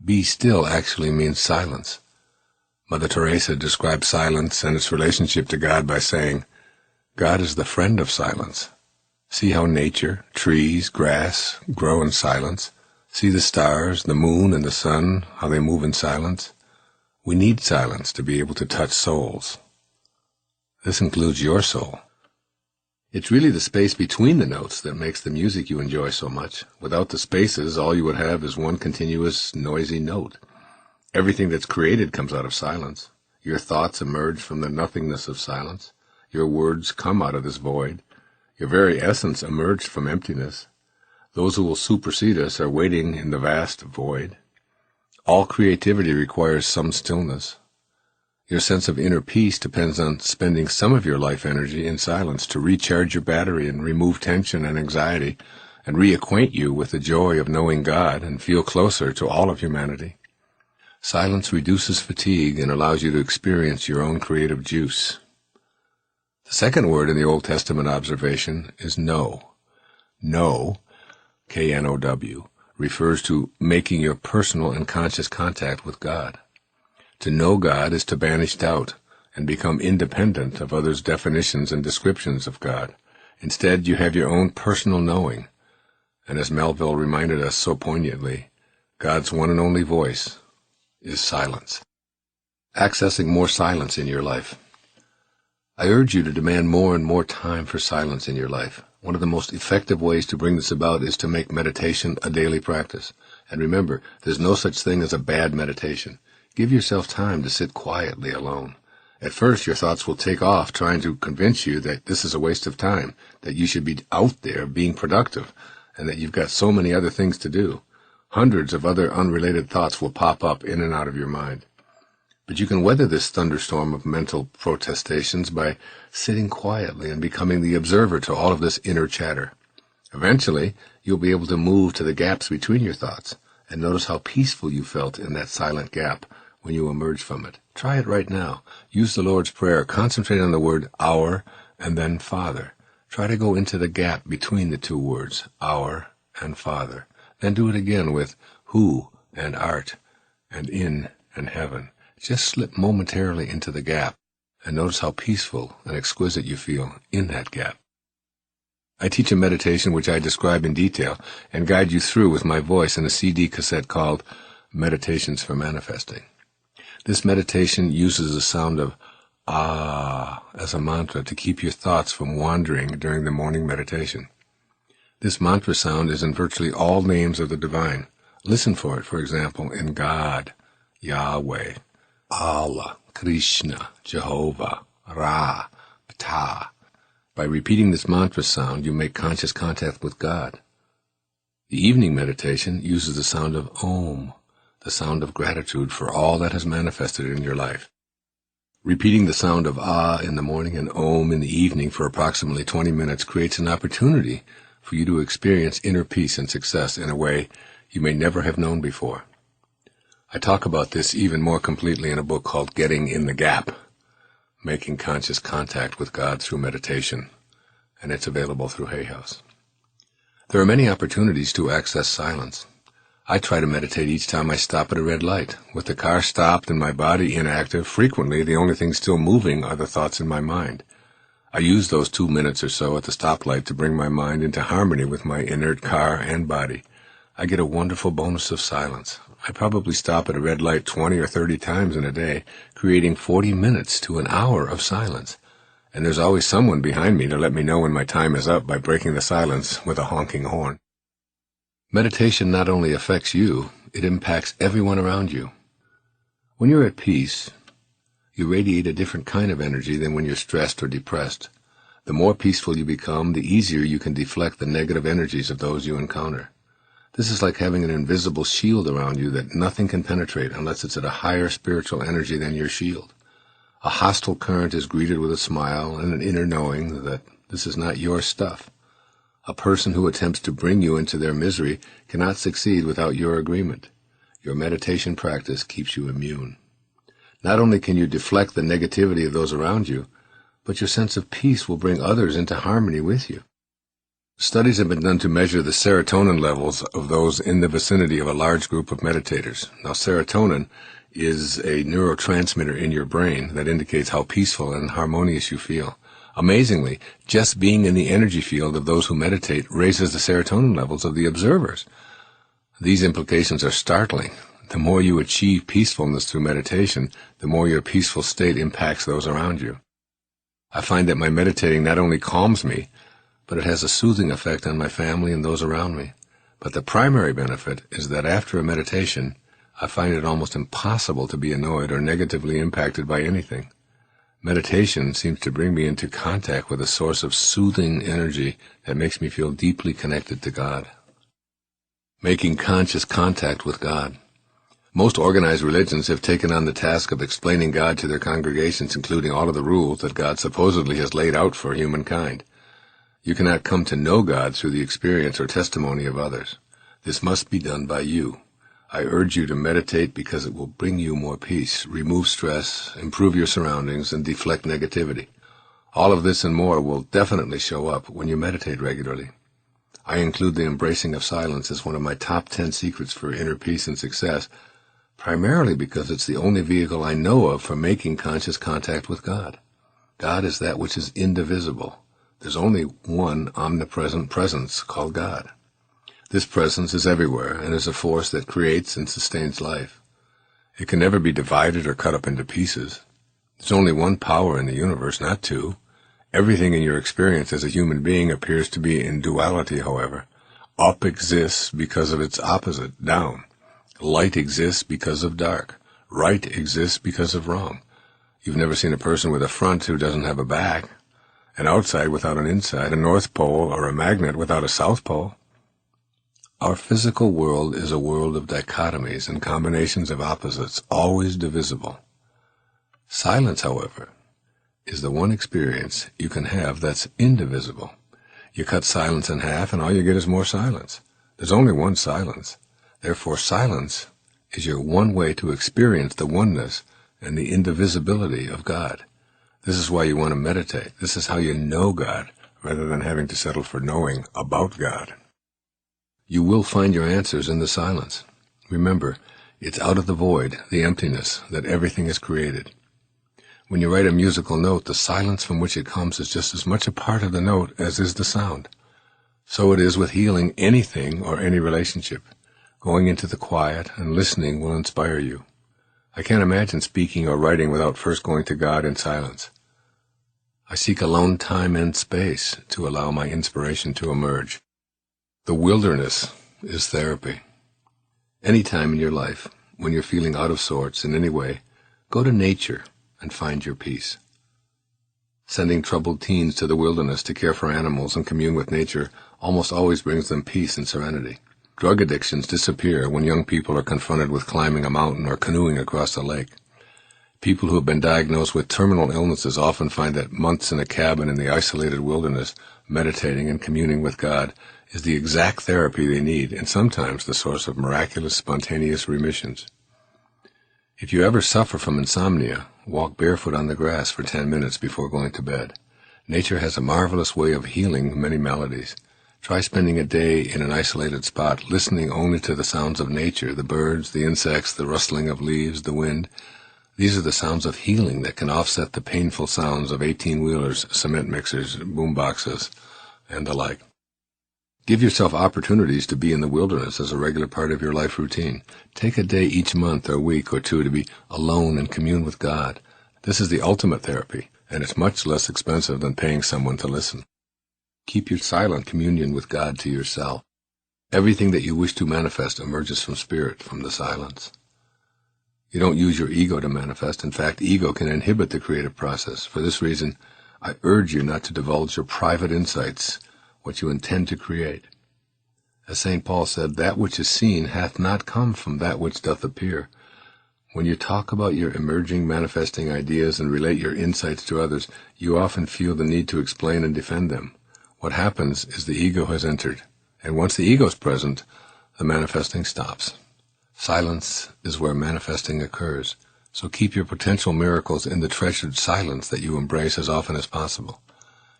Be still actually means silence. Mother Teresa describes silence and its relationship to God by saying, God is the friend of silence. See how nature, trees, grass grow in silence. See the stars, the moon, and the sun, how they move in silence. We need silence to be able to touch souls. This includes your soul. It's really the space between the notes that makes the music you enjoy so much. Without the spaces, all you would have is one continuous, noisy note. Everything that's created comes out of silence. Your thoughts emerge from the nothingness of silence. Your words come out of this void. Your very essence emerged from emptiness. Those who will supersede us are waiting in the vast void. All creativity requires some stillness. Your sense of inner peace depends on spending some of your life energy in silence to recharge your battery and remove tension and anxiety and reacquaint you with the joy of knowing God and feel closer to all of humanity. Silence reduces fatigue and allows you to experience your own creative juice. The second word in the Old Testament observation is know. Know, K-N-O-W, refers to making your personal and conscious contact with God. To know God is to banish doubt and become independent of others' definitions and descriptions of God. Instead, you have your own personal knowing. And as Melville reminded us so poignantly, God's one and only voice is silence. Accessing more silence in your life. I urge you to demand more and more time for silence in your life. One of the most effective ways to bring this about is to make meditation a daily practice. And remember, there's no such thing as a bad meditation. Give yourself time to sit quietly alone. At first, your thoughts will take off trying to convince you that this is a waste of time, that you should be out there being productive, and that you've got so many other things to do. Hundreds of other unrelated thoughts will pop up in and out of your mind. But you can weather this thunderstorm of mental protestations by sitting quietly and becoming the observer to all of this inner chatter. Eventually, you'll be able to move to the gaps between your thoughts and notice how peaceful you felt in that silent gap when you emerge from it. Try it right now. Use the Lord's Prayer. Concentrate on the word our and then Father. Try to go into the gap between the two words, our and Father. Then do it again with who and art and in and heaven. Just slip momentarily into the gap and notice how peaceful and exquisite you feel in that gap. I teach a meditation which I describe in detail and guide you through with my voice in a CD cassette called Meditations for Manifesting. This meditation uses the sound of ah as a mantra to keep your thoughts from wandering during the morning meditation. This mantra sound is in virtually all names of the divine. Listen for it, for example, in God, Yahweh, Allah, Krishna, Jehovah, Ra, Ptah. By repeating this mantra sound, you make conscious contact with God. The evening meditation uses the sound of Om, the sound of gratitude for all that has manifested in your life. Repeating the sound of Ah in the morning and Om in the evening for approximately 20 minutes creates an opportunity for you to experience inner peace and success in a way you may never have known before. I talk about this even more completely in a book called Getting in the Gap, Making Conscious Contact with God Through Meditation, and it's available through Hay House. There are many opportunities to access silence. I try to meditate each time I stop at a red light. With the car stopped and my body inactive, frequently the only thing still moving are the thoughts in my mind. I use those 2 minutes or so at the stoplight to bring my mind into harmony with my inert car and body. I get a wonderful bonus of silence. I probably stop at a red light 20 or 30 times in a day, creating 40 minutes to an hour of silence. And there's always someone behind me to let me know when my time is up by breaking the silence with a honking horn. Meditation not only affects you, it impacts everyone around you. When you're at peace, you radiate a different kind of energy than when you're stressed or depressed. The more peaceful you become, the easier you can deflect the negative energies of those you encounter. This is like having an invisible shield around you that nothing can penetrate unless it's at a higher spiritual energy than your shield. A hostile current is greeted with a smile and an inner knowing that this is not your stuff. A person who attempts to bring you into their misery cannot succeed without your agreement. Your meditation practice keeps you immune. Not only can you deflect the negativity of those around you, but your sense of peace will bring others into harmony with you. Studies have been done to measure the serotonin levels of those in the vicinity of a large group of meditators. Now, serotonin is a neurotransmitter in your brain that indicates how peaceful and harmonious you feel. Amazingly, just being in the energy field of those who meditate raises the serotonin levels of the observers. These implications are startling. The more you achieve peacefulness through meditation, the more your peaceful state impacts those around you. I find that my meditating not only calms me, but it has a soothing effect on my family and those around me. But the primary benefit is that after a meditation, I find it almost impossible to be annoyed or negatively impacted by anything. Meditation seems to bring me into contact with a source of soothing energy that makes me feel deeply connected to God. Making conscious contact with God. Most organized religions have taken on the task of explaining God to their congregations, including all of the rules that God supposedly has laid out for humankind. You cannot come to know God through the experience or testimony of others. This must be done by you. I urge you to meditate because it will bring you more peace, remove stress, improve your surroundings, and deflect negativity. All of this and more will definitely show up when you meditate regularly. I include the embracing of silence as one of my top 10 secrets for inner peace and success, primarily because it's the only vehicle I know of for making conscious contact with God. God is that which is indivisible. There's only one omnipresent presence called God. This presence is everywhere and is a force that creates and sustains life. It can never be divided or cut up into pieces. There's only one power in the universe, not two. Everything in your experience as a human being appears to be in duality, however. Up exists because of its opposite, down. Light exists because of dark. Right exists because of wrong. You've never seen a person with a front who doesn't have a back, an outside without an inside, a north pole or a magnet without a south pole. Our physical world is a world of dichotomies and combinations of opposites, always divisible. Silence, however, is the one experience you can have that's indivisible. You cut silence in half and all you get is more silence. There's only one silence. Therefore, silence is your one way to experience the oneness and the indivisibility of God. This is why you want to meditate. This is how you know God, rather than having to settle for knowing about God. You will find your answers in the silence. Remember, it's out of the void, the emptiness, that everything is created. When you write a musical note, the silence from which it comes is just as much a part of the note as is the sound. So it is with healing anything or any relationship. Going into the quiet and listening will inspire you. I can't imagine speaking or writing without first going to God in silence. I seek alone time and space to allow my inspiration to emerge. The wilderness is therapy. Any time in your life, when you're feeling out of sorts in any way, go to nature and find your peace. Sending troubled teens to the wilderness to care for animals and commune with nature almost always brings them peace and serenity. Drug addictions disappear when young people are confronted with climbing a mountain or canoeing across a lake. People who have been diagnosed with terminal illnesses often find that months in a cabin in the isolated wilderness, meditating and communing with God, is the exact therapy they need and sometimes the source of miraculous, spontaneous remissions. If you ever suffer from insomnia, walk barefoot on the grass for 10 minutes before going to bed. Nature has a marvelous way of healing many maladies. Try spending a day in an isolated spot, listening only to the sounds of nature, the birds, the insects, the rustling of leaves, the wind. These are the sounds of healing that can offset the painful sounds of 18-wheelers, cement mixers, boom boxes, and the like. Give yourself opportunities to be in the wilderness as a regular part of your life routine. Take a day each month or week or two to be alone and commune with God. This is the ultimate therapy, and it's much less expensive than paying someone to listen. Keep your silent communion with God to yourself. Everything that you wish to manifest emerges from spirit, from the silence. You don't use your ego to manifest. In fact, ego can inhibit the creative process. For this reason, I urge you not to divulge your private insights, what you intend to create. As St. Paul said, that which is seen hath not come from that which doth appear. When you talk about your emerging, manifesting ideas and relate your insights to others, you often feel the need to explain and defend them. What happens is the ego has entered, and once the ego is present, the manifesting stops. Silence is where manifesting occurs, so keep your potential miracles in the treasured silence that you embrace as often as possible.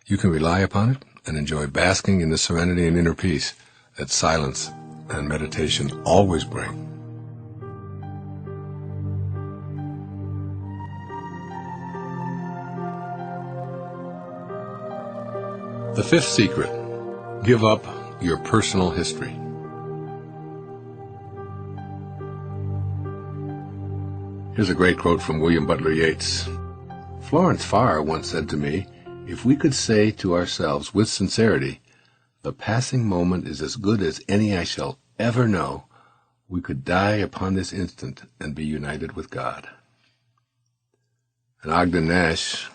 You can rely upon it and enjoy basking in the serenity and inner peace that silence and meditation always bring. The fifth secret: give up your personal history. Here's a great quote from William Butler Yeats. Florence Farr once said to me, "If we could say to ourselves with sincerity, 'The passing moment is as good as any I shall ever know,' we could die upon this instant and be united with God." And Ogden Nash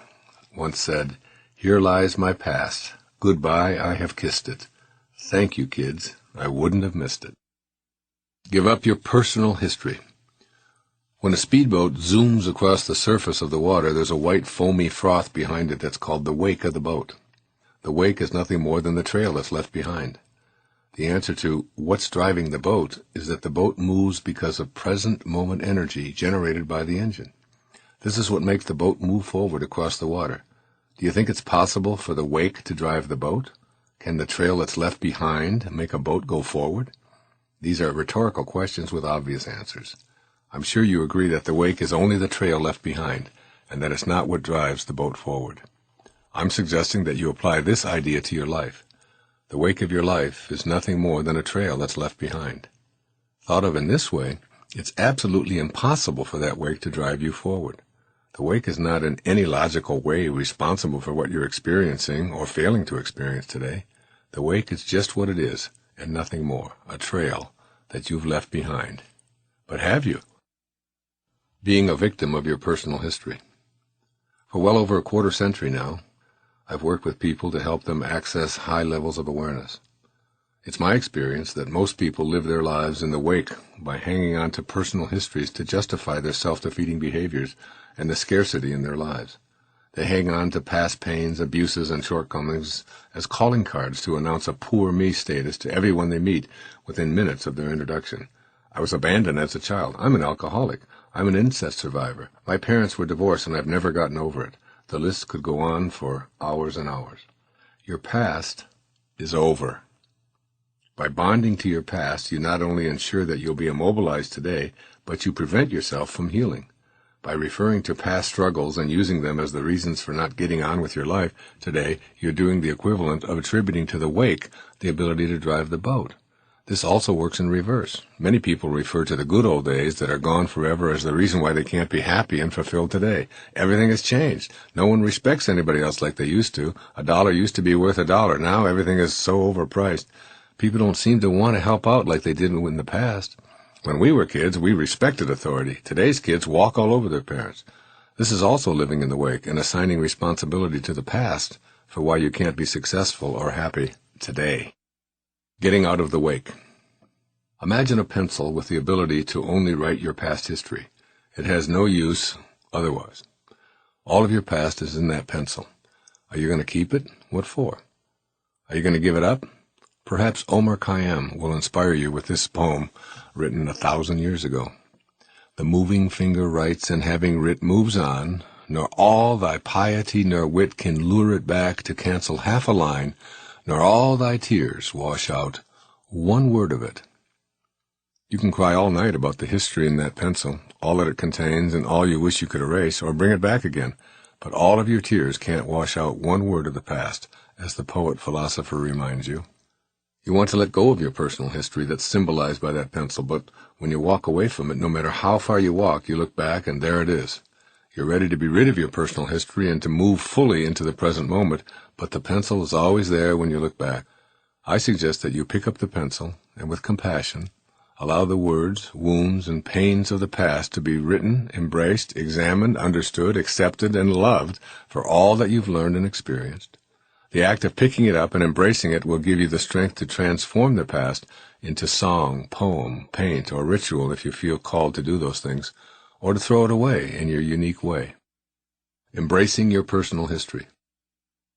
once said, "Here lies my past. Goodbye, I have kissed it. Thank you, kids. I wouldn't have missed it." Give up your personal history. When a speedboat zooms across the surface of the water, there's a white foamy froth behind it that's called the wake of the boat. The wake is nothing more than the trail that's left behind. The answer to what's driving the boat is that the boat moves because of present moment energy generated by the engine. This is what makes the boat move forward across the water. Do you think it's possible for the wake to drive the boat? Can the trail that's left behind make a boat go forward? These are rhetorical questions with obvious answers. I'm sure you agree that the wake is only the trail left behind, and that it's not what drives the boat forward. I'm suggesting that you apply this idea to your life. The wake of your life is nothing more than a trail that's left behind. Thought of in this way, it's absolutely impossible for that wake to drive you forward. The wake is not in any logical way responsible for what you're experiencing or failing to experience today. The wake is just what it is, and nothing more, a trail that you've left behind. But have you? Being a victim of your personal history. For well over a quarter century now, I've worked with people to help them access high levels of awareness. It's my experience that most people live their lives in the wake by hanging on to personal histories to justify their self-defeating behaviors and the scarcity in their lives. They hang on to past pains, abuses, and shortcomings as calling cards to announce a poor me status to everyone they meet within minutes of their introduction. I was abandoned as a child. I'm an alcoholic. I'm an incest survivor. My parents were divorced and I've never gotten over it. The list could go on for hours and hours. Your past is over. By bonding to your past, you not only ensure that you'll be immobilized today, but you prevent yourself from healing. By referring to past struggles and using them as the reasons for not getting on with your life today, you're doing the equivalent of attributing to the wake the ability to drive the boat. This also works in reverse. Many people refer to the good old days that are gone forever as the reason why they can't be happy and fulfilled today. Everything has changed. No one respects anybody else like they used to. $1 used to be worth $1. Now everything is so overpriced. People don't seem to want to help out like they did in the past. When we were kids, we respected authority. Today's kids walk all over their parents. This is also living in the wake and assigning responsibility to the past for why you can't be successful or happy today. Getting out of the wake. Imagine a pencil with the ability to only write your past history. It has no use otherwise. All of your past is in that pencil. Are you going to keep it? What for? Are you going to give it up? Perhaps Omar Khayyam will inspire you with this poem written 1,000 years ago. The moving finger writes, and having writ moves on, nor all thy piety nor wit can lure it back to cancel half a line, nor all thy tears wash out one word of it. You can cry all night about the history in that pencil, all that it contains and all you wish you could erase or bring it back again, but all of your tears can't wash out one word of the past, as the poet-philosopher reminds you. You want to let go of your personal history that's symbolized by that pencil, but when you walk away from it, no matter how far you walk, you look back and there it is. You're ready to be rid of your personal history and to move fully into the present moment, but the pencil is always there when you look back. I suggest that you pick up the pencil and with compassion, allow the words, wounds, and pains of the past to be written, embraced, examined, understood, accepted, and loved for all that you've learned and experienced. The act of picking it up and embracing it will give you the strength to transform the past into song, poem, paint, or ritual if you feel called to do those things, or to throw it away in your unique way. Embracing your personal history.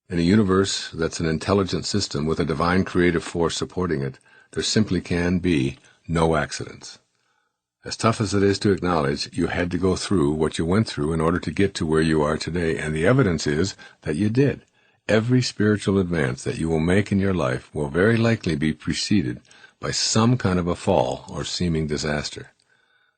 In a universe that's an intelligent system with a divine creative force supporting it, there simply can be no accidents. As tough as it is to acknowledge, you had to go through what you went through in order to get to where you are today, and the evidence is that you did. Every spiritual advance that you will make in your life will very likely be preceded by some kind of a fall or seeming disaster.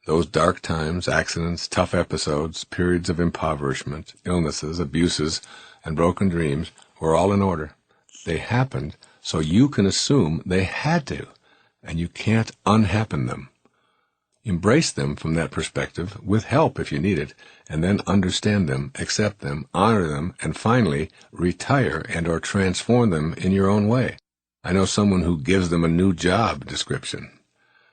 Those dark times, accidents, tough episodes, periods of impoverishment, illnesses, abuses, and broken dreams were all in order. They happened so you can assume they had to, and you can't unhappen them. Embrace them from that perspective, with help if you need it, and then understand them, accept them, honor them, and finally retire and or transform them in your own way. I know someone who gives them a new job description.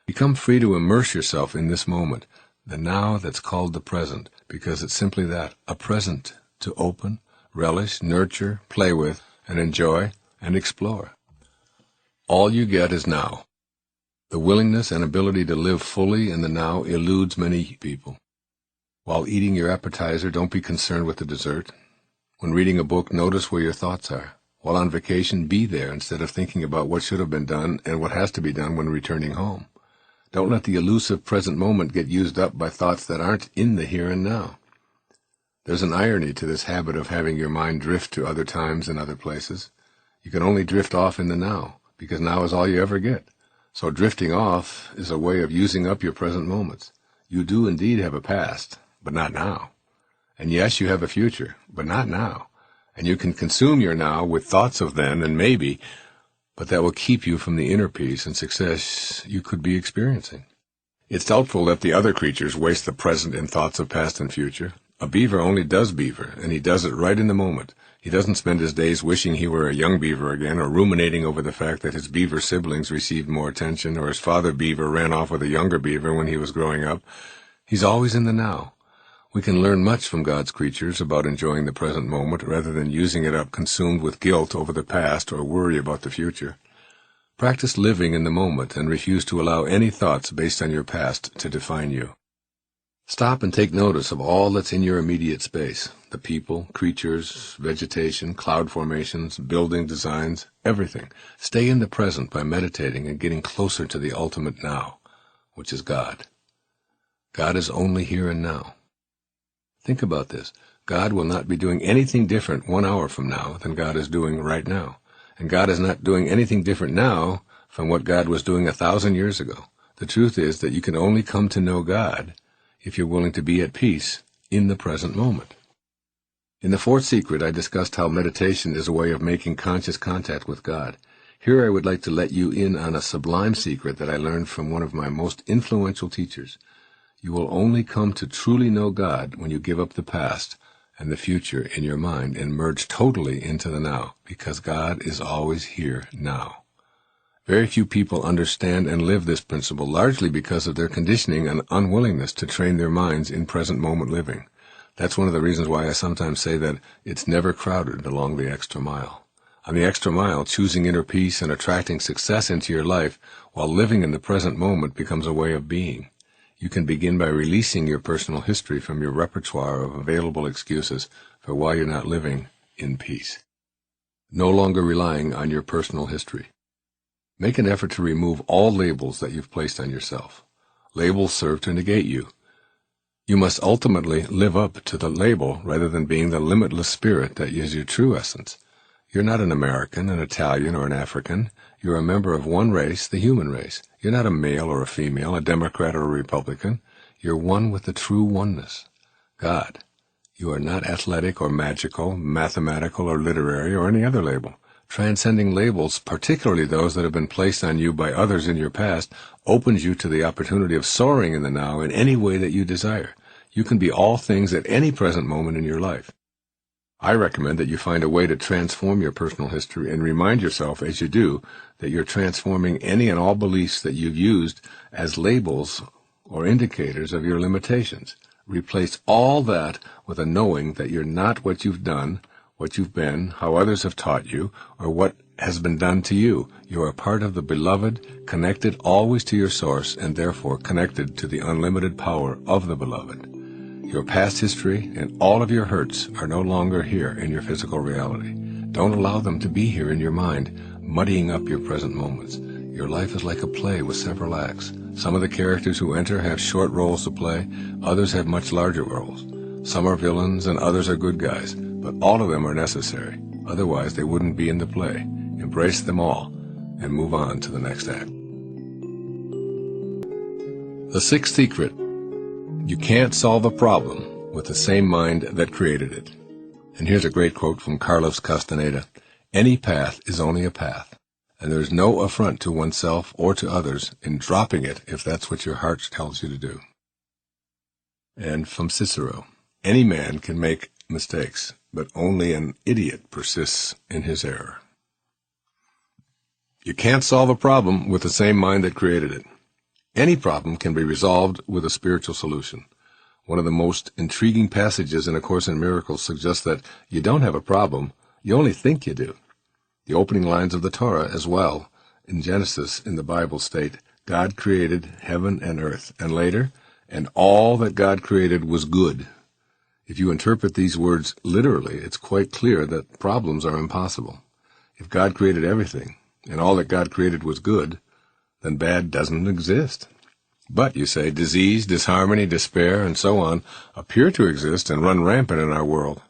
Become free to immerse yourself in this moment, the now that's called the present, because it's simply that, a present to open, relish, nurture, play with, and enjoy, and explore. All you get is now. The willingness and ability to live fully in the now eludes many people. While eating your appetizer, don't be concerned with the dessert. When reading a book, notice where your thoughts are. While on vacation, be there instead of thinking about what should have been done and what has to be done when returning home. Don't let the elusive present moment get used up by thoughts that aren't in the here and now. There's an irony to this habit of having your mind drift to other times and other places. You can only drift off in the now, because now is all you ever get. So drifting off is a way of using up your present moments. You do indeed have a past, but not now. And yes, you have a future, but not now. And you can consume your now with thoughts of then and maybe, but that will keep you from the inner peace and success you could be experiencing. It's doubtful that the other creatures waste the present in thoughts of past and future. A beaver only does beaver, and he does it right in the moment. He doesn't spend his days wishing he were a young beaver again, or ruminating over the fact that his beaver siblings received more attention, or his father beaver ran off with a younger beaver when he was growing up. He's always in the now. We can learn much from God's creatures about enjoying the present moment rather than using it up consumed with guilt over the past or worry about the future. Practice living in the moment and refuse to allow any thoughts based on your past to define you. Stop and take notice of all that's in your immediate space, the people, creatures, vegetation, cloud formations, building designs, everything. Stay in the present by meditating and getting closer to the ultimate now, which is God. God is only here and now. Think about this. God will not be doing anything different 1 hour from now than God is doing right now. And God is not doing anything different now from what God was doing 1,000 years ago. The truth is that you can only come to know God if you're willing to be at peace in the present moment. In the fourth secret, I discussed how meditation is a way of making conscious contact with God. Here I would like to let you in on a sublime secret that I learned from one of my most influential teachers. You will only come to truly know God when you give up the past and the future in your mind and merge totally into the now, because God is always here now. Very few people understand and live this principle, largely because of their conditioning and unwillingness to train their minds in present moment living. That's one of the reasons why I sometimes say that it's never crowded along the extra mile. On the extra mile, choosing inner peace and attracting success into your life while living in the present moment becomes a way of being. You can begin by releasing your personal history from your repertoire of available excuses for why you're not living in peace. No longer relying on your personal history. Make an effort to remove all labels that you've placed on yourself. Labels serve to negate you. You must ultimately live up to the label rather than being the limitless spirit that is your true essence. You're not an American, an Italian, or an African. You're a member of one race, the human race. You're not a male or a female, a Democrat or a Republican. You're one with the true oneness, God. You are not athletic or magical, mathematical or literary or any other label. Transcending labels, particularly those that have been placed on you by others in your past, opens you to the opportunity of soaring in the now in any way that you desire. You can be all things at any present moment in your life. I recommend that you find a way to transform your personal history and remind yourself as you do that you're transforming any and all beliefs that you've used as labels or indicators of your limitations. Replace all that with a knowing that you're not what you've done, what you've been, how others have taught you, or what has been done to you. You are a part of the beloved, connected always to your source, and therefore connected to the unlimited power of the beloved. Your past history and all of your hurts are no longer here in your physical reality. Don't allow them to be here in your mind, muddying up your present moments. Your life is like a play with several acts. Some of the characters who enter have short roles to play, others have much larger roles. Some are villains and others are good guys, but all of them are necessary. Otherwise, they wouldn't be in the play. Embrace them all and move on to the next act. The sixth secret. You can't solve a problem with the same mind that created it. And here's a great quote from Carlos Castaneda. Any path is only a path, and there is no affront to oneself or to others in dropping it if that's what your heart tells you to do. And from Cicero. Any man can make mistakes, but only an idiot persists in his error. You can't solve a problem with the same mind that created it. Any problem can be resolved with a spiritual solution. One of the most intriguing passages in A Course in Miracles suggests that you don't have a problem, you only think you do. The opening lines of the Torah as well, in Genesis in the Bible state, God created heaven and earth, and later, and all that God created was good. If you interpret these words literally, it's quite clear that problems are impossible. If God created everything, and all that God created was good, then bad doesn't exist. But, you say, disease, disharmony, despair, and so on appear to exist and run rampant in our world.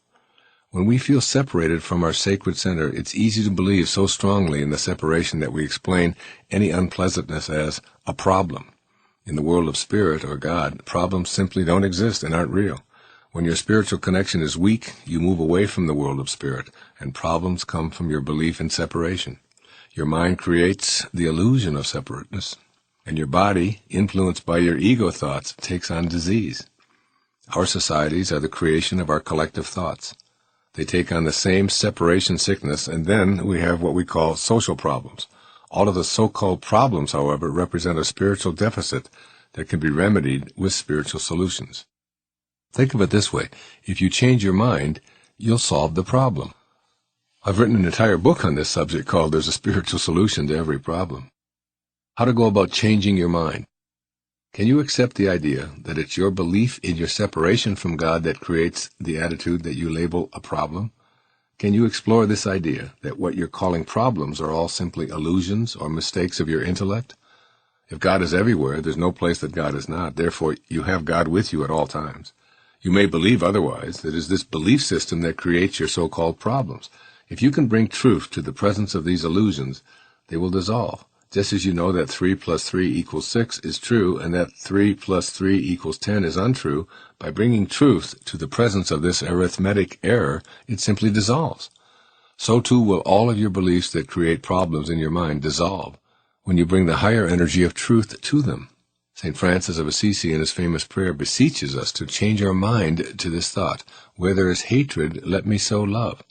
When we feel separated from our sacred center, it's easy to believe so strongly in the separation that we explain any unpleasantness as a problem. In the world of spirit or God, problems simply don't exist and aren't real. When your spiritual connection is weak, you move away from the world of spirit, and problems come from your belief in separation. Your mind creates the illusion of separateness, and your body, influenced by your ego thoughts, takes on disease. Our societies are the creation of our collective thoughts. They take on the same separation sickness, and then we have what we call social problems. All of the so-called problems, however, represent a spiritual deficit that can be remedied with spiritual solutions. Think of it this way. If you change your mind, you'll solve the problem. I've written an entire book on this subject called There's a Spiritual Solution to Every Problem. How to go about changing your mind. Can you accept the idea that it's your belief in your separation from God that creates the attitude that you label a problem? Can you explore this idea that what you're calling problems are all simply illusions or mistakes of your intellect? If God is everywhere, there's no place that God is not. Therefore, you have God with you at all times. You may believe otherwise. It is this belief system that creates your so-called problems. If you can bring truth to the presence of these illusions, they will dissolve. Just as you know that 3 plus 3 equals 6 is true and that 3 plus 3 equals 10 is untrue, by bringing truth to the presence of this arithmetic error, it simply dissolves. So too will all of your beliefs that create problems in your mind dissolve when you bring the higher energy of truth to them. St. Francis of Assisi in his famous prayer beseeches us to change our mind to this thought, where there is hatred, let me sow love.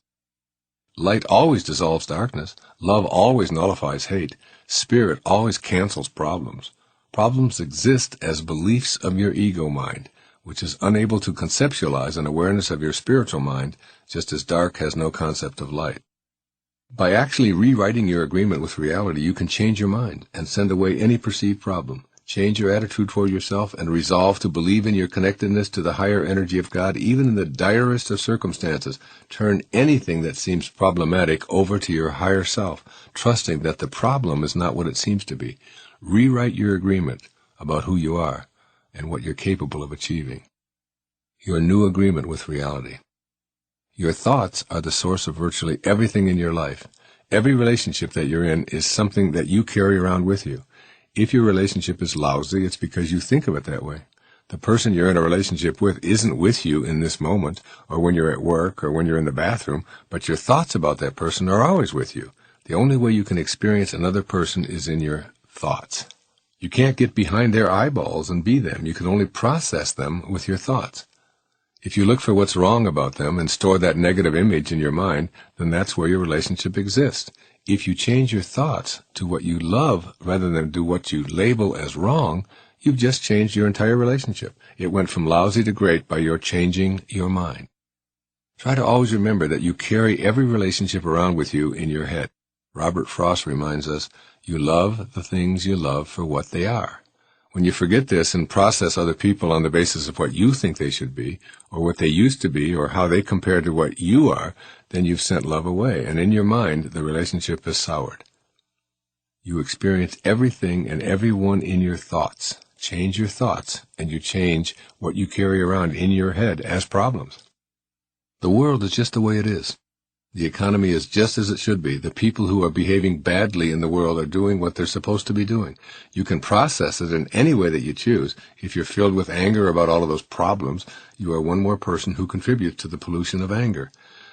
Light always dissolves darkness. Love always nullifies hate. Spirit always cancels problems. Problems exist as beliefs of your ego mind, which is unable to conceptualize an awareness of your spiritual mind, just as dark has no concept of light. By actually rewriting your agreement with reality, you can change your mind and send away any perceived problem. Change your attitude toward yourself and resolve to believe in your connectedness to the higher energy of God, even in the direst of circumstances. Turn anything that seems problematic over to your higher self, trusting that the problem is not what it seems to be. Rewrite your agreement about who you are and what you're capable of achieving. Your new agreement with reality. Your thoughts are the source of virtually everything in your life. Every relationship that you're in is something that you carry around with you. If your relationship is lousy, it's because you think of it that way. The person you're in a relationship with isn't with you in this moment, or when you're at work, or when you're in the bathroom, but your thoughts about that person are always with you. The only way you can experience another person is in your thoughts. You can't get behind their eyeballs and be them. You can only process them with your thoughts. If you look for what's wrong about them and store that negative image in your mind, then that's where your relationship exists. If you change your thoughts to what you love rather than do what you label as wrong, you've just changed your entire relationship. It went from lousy to great by your changing your mind. Try to always remember that you carry every relationship around with you in your head. Robert Frost reminds us, you love the things you love for what they are. When you forget this and process other people on the basis of what you think they should be, or what they used to be, or how they compare to what you are, then you've sent love away, and in your mind, the relationship is soured. You experience everything and everyone in your thoughts. Change your thoughts, and you change what you carry around in your head as problems. The world is just the way it is. The economy is just as it should be. The people who are behaving badly in the world are doing what they're supposed to be doing. You can process it in any way that you choose. If you're filled with anger about all of those problems, you are one more person who contributes to the pollution of anger.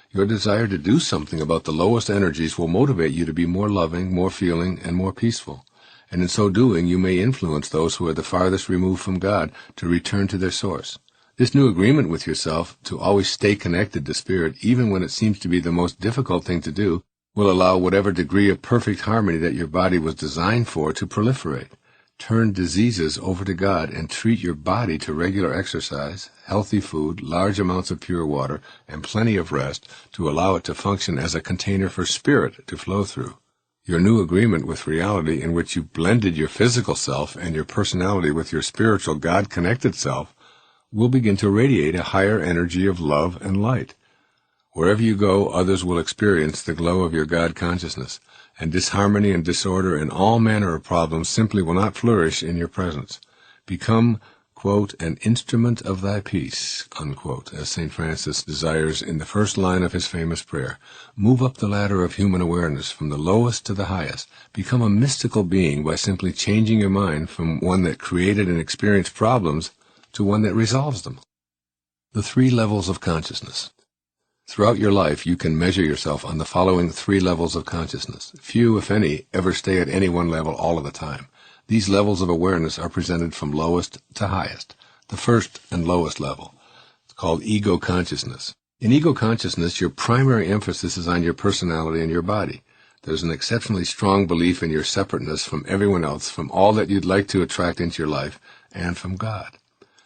Your desire to do something about the lowest energies will motivate you to be more loving, more feeling, and more peaceful. And in so doing, you may influence those who are the farthest removed from God to return to their source. This new agreement with yourself to always stay connected to Spirit, even when it seems to be the most difficult thing to do, will allow whatever degree of perfect harmony that your body was designed for to proliferate. Turn diseases over to God and treat your body to regular exercise, healthy food, large amounts of pure water, and plenty of rest to allow it to function as a container for Spirit to flow through. Your new agreement with reality, in which you blended your physical self and your personality with your spiritual God-connected self, will begin to radiate a higher energy of love and light. Wherever you go, others will experience the glow of your God consciousness, and disharmony and disorder and all manner of problems simply will not flourish in your presence. Become, quote, an instrument of thy peace, unquote, as St. Francis desires in the first line of his famous prayer. Move up the ladder of human awareness from the lowest to the highest. Become a mystical being by simply changing your mind from one that created and experienced problems to one that resolves them. The 3 levels of consciousness. Throughout your life, you can measure yourself on the following 3 levels of consciousness. Few, if any, ever stay at any one level all of the time. These levels of awareness are presented from lowest to highest. The first and lowest level. called ego consciousness. In ego consciousness, your primary emphasis is on your personality and your body. There's an exceptionally strong belief in your separateness from everyone else, from all that you'd like to attract into your life, and from God.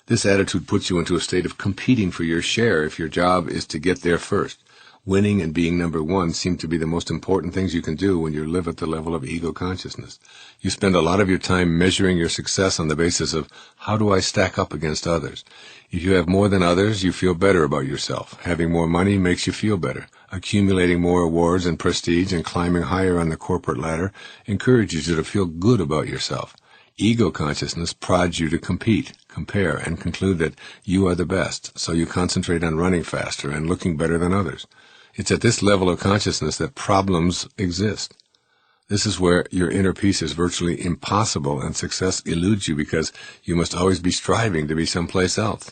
This attitude puts you into a state of competing for your share if your job is to get there first. Winning and being number one seem to be the most important things you can do when you live at the level of ego consciousness. You spend a lot of your time measuring your success on the basis of, how do I stack up against others? If you have more than others, you feel better about yourself. Having more money makes you feel better. Accumulating more awards and prestige and climbing higher on the corporate ladder encourages you to feel good about yourself. Ego consciousness prods you to compete, compare, and conclude that you are the best, so you concentrate on running faster and looking better than others. It's at this level of consciousness that problems exist. This is where your inner peace is virtually impossible and success eludes you because you must always be striving to be someplace else.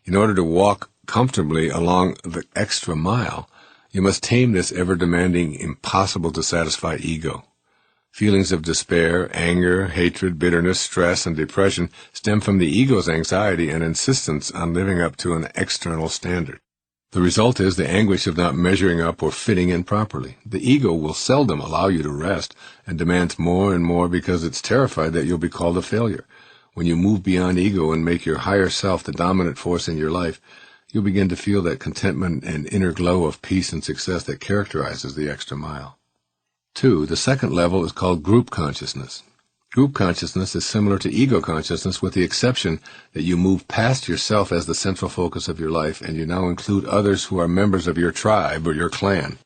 In order to walk comfortably along the extra mile, you must tame this ever-demanding, impossible-to-satisfy ego. Feelings of despair, anger, hatred, bitterness, stress, and depression stem from the ego's anxiety and insistence on living up to an external standard. The result is the anguish of not measuring up or fitting in properly. The ego will seldom allow you to rest and demands more and more because it's terrified that you'll be called a failure. When you move beyond ego and make your higher self the dominant force in your life, you'll begin to feel that contentment and inner glow of peace and success that characterizes the extra mile. 2. The second level is called group consciousness. Group consciousness is similar to ego consciousness with the exception that you move past yourself as the central focus of your life and you now include others who are members of your tribe or your clan.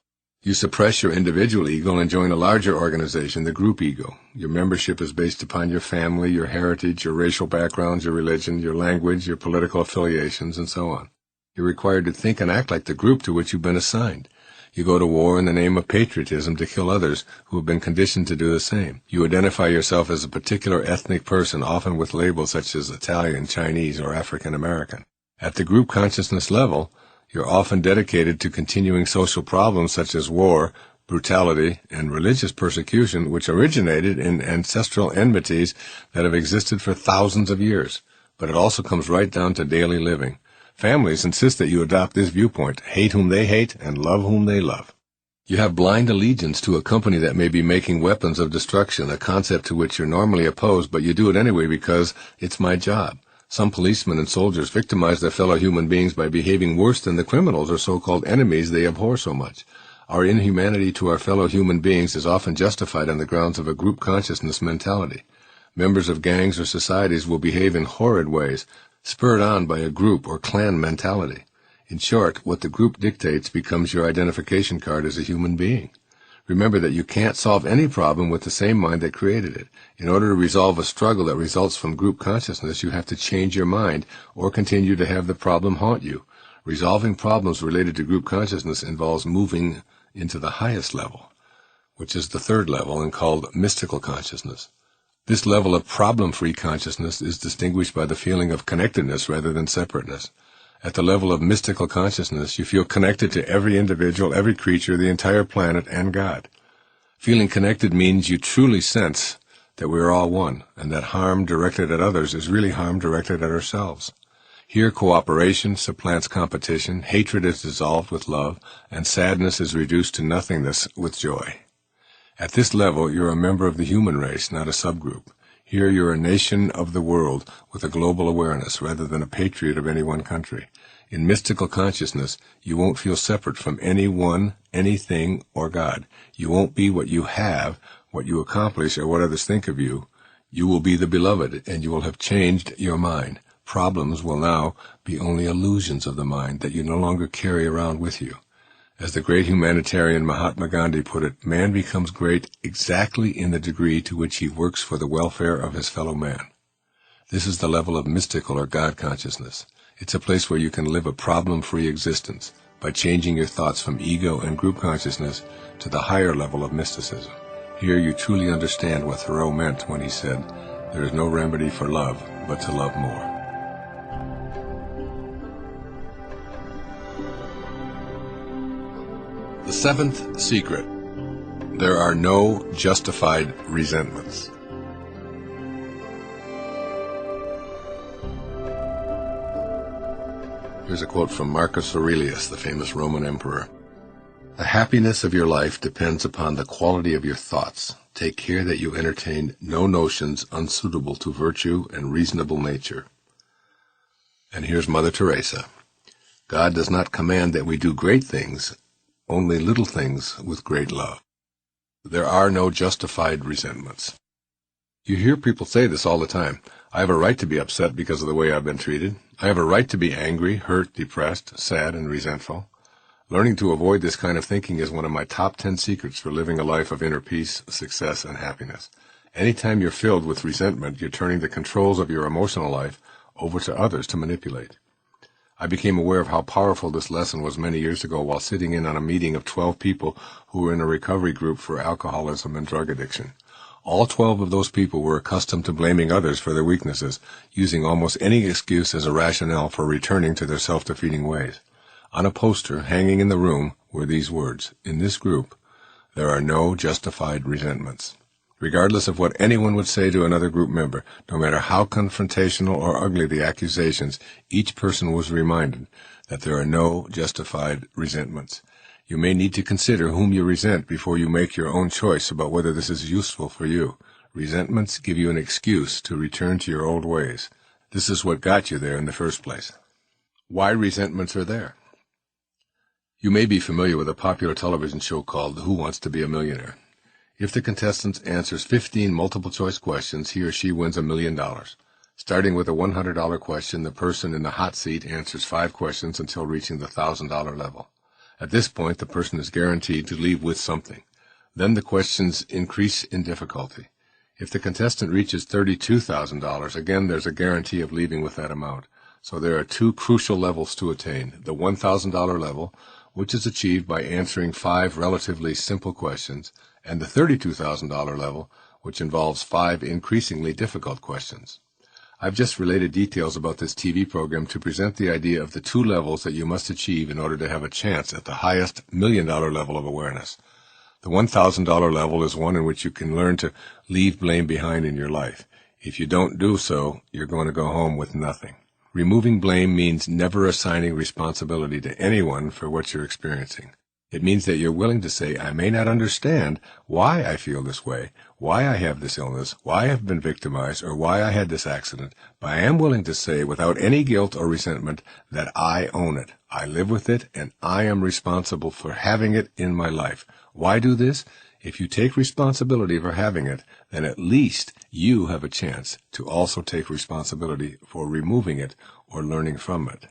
You suppress your individual ego and join a larger organization, the group ego. Your membership is based upon your family, your heritage, your racial backgrounds, your religion, your language, your political affiliations, and so on. You're required to think and act like the group to which you've been assigned. You go to war in the name of patriotism to kill others who have been conditioned to do the same. You identify yourself as a particular ethnic person, often with labels such as Italian, Chinese, or African American. At the group consciousness level, you're often dedicated to continuing social problems such as war, brutality, and religious persecution, which originated in ancestral enmities that have existed for thousands of years. But it also comes right down to daily living. Families insist that you adopt this viewpoint, hate whom they hate and love whom they love. You have blind allegiance to a company that may be making weapons of destruction, a concept to which you're normally opposed, but you do it anyway because it's my job. Some policemen and soldiers victimize their fellow human beings by behaving worse than the criminals or so-called enemies they abhor so much. Our inhumanity to our fellow human beings is often justified on the grounds of a group consciousness mentality. Members of gangs or societies will behave in horrid ways, spurred on by a group or clan mentality. In short, what the group dictates becomes your identification card as a human being. Remember that you can't solve any problem with the same mind that created it. In order to resolve a struggle that results from group consciousness, you have to change your mind or continue to have the problem haunt you. Resolving problems related to group consciousness involves moving into the highest level, which is the third level and called mystical consciousness. This level of problem-free consciousness is distinguished by the feeling of connectedness rather than separateness. At the level of mystical consciousness, you feel connected to every individual, every creature, the entire planet, and God. Feeling connected means you truly sense that we are all one, and that harm directed at others is really harm directed at ourselves. Here, cooperation supplants competition, hatred is dissolved with love, and sadness is reduced to nothingness with joy. At this level, you're a member of the human race, not a subgroup. Here, you're a nation of the world with a global awareness rather than a patriot of any one country. In mystical consciousness, you won't feel separate from anyone, anything, or God. You won't be what you have, what you accomplish, or what others think of you. You will be the beloved, and you will have changed your mind. Problems will now be only illusions of the mind that you no longer carry around with you. As the great humanitarian Mahatma Gandhi put it, man becomes great exactly in the degree to which he works for the welfare of his fellow man. This is the level of mystical or God consciousness. It's a place where you can live a problem-free existence by changing your thoughts from ego and group consciousness to the higher level of mysticism. Here you truly understand what Thoreau meant when he said, "There is no remedy for love but to love more." The seventh secret: there are no justified resentments. Here's a quote from Marcus Aurelius, the famous Roman emperor. The happiness of your life depends upon the quality of your thoughts. Take care that you entertain no notions unsuitable to virtue and reasonable nature. And here's Mother Teresa. God does not command that we do great things, only little things with great love. There are no justified resentments. You hear people say this all the time. I have a right to be upset because of the way I've been treated. I have a right to be angry, hurt, depressed, sad, and resentful. Learning to avoid this kind of thinking is one of my top 10 secrets for living a life of inner peace, success, and happiness. Anytime you're filled with resentment, you're turning the controls of your emotional life over to others to manipulate. I became aware of how powerful this lesson was many years ago while sitting in on a meeting of 12 people who were in a recovery group for alcoholism and drug addiction. All 12 of those people were accustomed to blaming others for their weaknesses, using almost any excuse as a rationale for returning to their self-defeating ways. On a poster hanging in the room were these words, "In this group, there are no justified resentments." Regardless of what anyone would say to another group member, no matter how confrontational or ugly the accusations, each person was reminded that there are no justified resentments. You may need to consider whom you resent before you make your own choice about whether this is useful for you. Resentments give you an excuse to return to your old ways. This is what got you there in the first place. Why resentments are there? You may be familiar with a popular television show called Who Wants to Be a Millionaire? If the contestant answers 15 multiple-choice questions, he or she wins $1 million. Starting with a $100 question, the person in the hot seat answers 5 questions until reaching the $1,000 level. At this point, the person is guaranteed to leave with something. Then the questions increase in difficulty. If the contestant reaches $32,000, again there's a guarantee of leaving with that amount. So there are 2 crucial levels to attain. The $1,000 level, which is achieved by answering 5 relatively simple questions, and the $32,000 level, which involves 5 increasingly difficult questions. I've just related details about this TV program to present the idea of the 2 levels that you must achieve in order to have a chance at the highest $1 million level of awareness. The $1,000 level is one in which you can learn to leave blame behind in your life. If you don't do so, you're going to go home with nothing. Removing blame means never assigning responsibility to anyone for what you're experiencing. It means that you're willing to say, I may not understand why I feel this way, why I have this illness, why I've been victimized, or why I had this accident, but I am willing to say without any guilt or resentment that I own it, I live with it, and I am responsible for having it in my life. Why do this? If you take responsibility for having it, then at least you have a chance to also take responsibility for removing it or learning from it.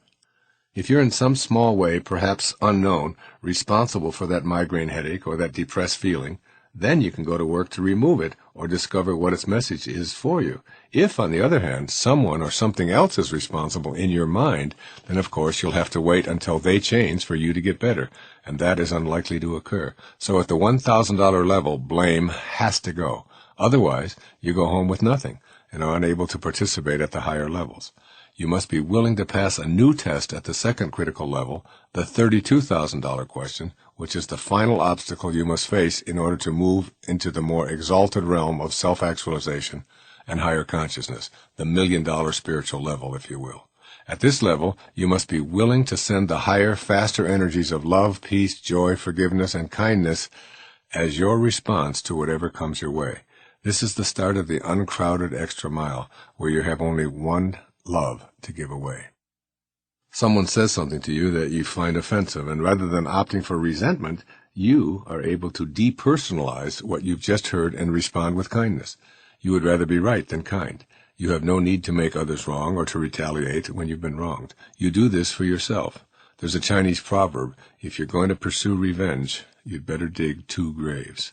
If you're in some small way, perhaps unknown, responsible for that migraine headache or that depressed feeling, then you can go to work to remove it or discover what its message is for you. If, on the other hand, someone or something else is responsible in your mind, then of course you'll have to wait until they change for you to get better, and that is unlikely to occur. So at the $1,000 level, blame has to go. Otherwise, you go home with nothing and are unable to participate at the higher levels. You must be willing to pass a new test at the second critical level, the $32,000 question, which is the final obstacle you must face in order to move into the more exalted realm of self-actualization and higher consciousness, the $1 million spiritual level, if you will. At this level, you must be willing to send the higher, faster energies of love, peace, joy, forgiveness, and kindness as your response to whatever comes your way. This is the start of the uncrowded extra mile, where you have only one love to give away. Someone says something to you that you find offensive, and rather than opting for resentment, you are able to depersonalize what you've just heard and respond with kindness. You would rather be right than kind. You have no need to make others wrong or to retaliate when you've been wronged. You do this for yourself. There's a Chinese proverb, if you're going to pursue revenge, you'd better dig 2 graves.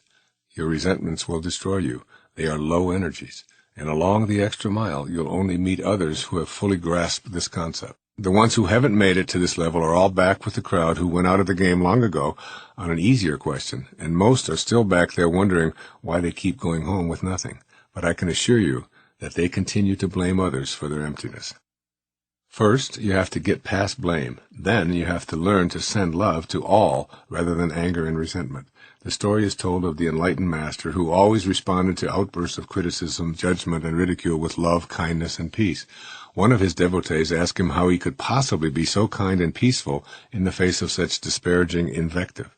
Your resentments will destroy you. They are low energies. And along the extra mile, you'll only meet others who have fully grasped this concept. The ones who haven't made it to this level are all back with the crowd who went out of the game long ago on an easier question, and most are still back there wondering why they keep going home with nothing. But I can assure you that they continue to blame others for their emptiness. First, you have to get past blame. Then you have to learn to send love to all rather than anger and resentment. The story is told of the enlightened master who always responded to outbursts of criticism, judgment, and ridicule with love, kindness, and peace. One of his devotees asked him how he could possibly be so kind and peaceful in the face of such disparaging invective.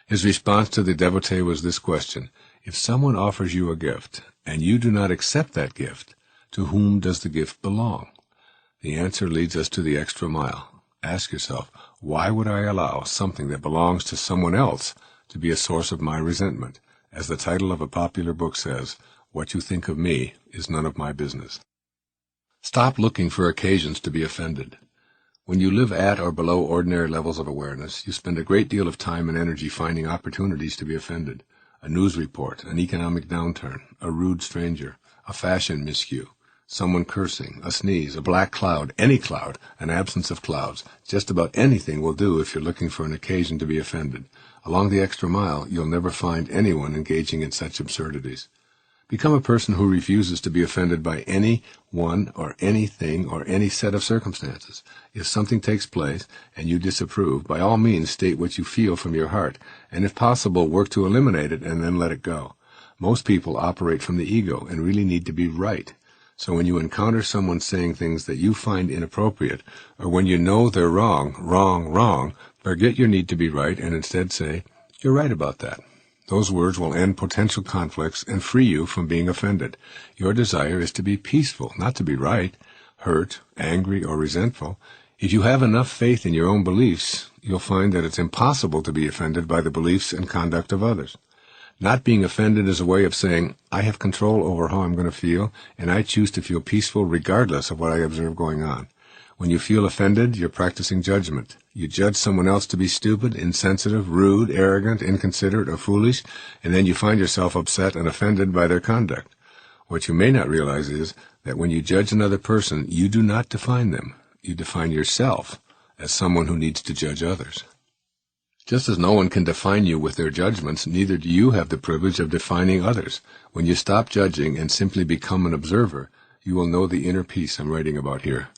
His response to the devotee was this question: if someone offers you a gift, and you do not accept that gift, to whom does the gift belong? The answer leads us to the extra mile. Ask yourself, why would I allow something that belongs to someone else to be a source of my resentment? As the title of a popular book says, what you think of me is none of my business. Stop looking for occasions to be offended. When you live at or below ordinary levels of awareness, you spend a great deal of time and energy finding opportunities to be offended. A news report, an economic downturn, a rude stranger, a fashion miscue, someone cursing, a sneeze, a black cloud, any cloud, an absence of clouds. Just about anything will do if you're looking for an occasion to be offended. Along the extra mile, you'll never find anyone engaging in such absurdities. Become a person who refuses to be offended by anyone or anything or any set of circumstances. If something takes place and you disapprove, by all means state what you feel from your heart, and if possible, work to eliminate it and then let it go. Most people operate from the ego and really need to be right. So when you encounter someone saying things that you find inappropriate, or when you know they're wrong, forget your need to be right and instead say, "You're right about that." Those words will end potential conflicts and free you from being offended. Your desire is to be peaceful, not to be right, hurt, angry, or resentful. If you have enough faith in your own beliefs, you'll find that it's impossible to be offended by the beliefs and conduct of others. Not being offended is a way of saying, I have control over how I'm going to feel, and I choose to feel peaceful regardless of what I observe going on. When you feel offended, you're practicing judgment. You judge someone else to be stupid, insensitive, rude, arrogant, inconsiderate, or foolish, and then you find yourself upset and offended by their conduct. What you may not realize is that when you judge another person, you do not define them. You define yourself as someone who needs to judge others. Just as no one can define you with their judgments, neither do you have the privilege of defining others. When you stop judging and simply become an observer, you will know the inner peace I'm writing about here.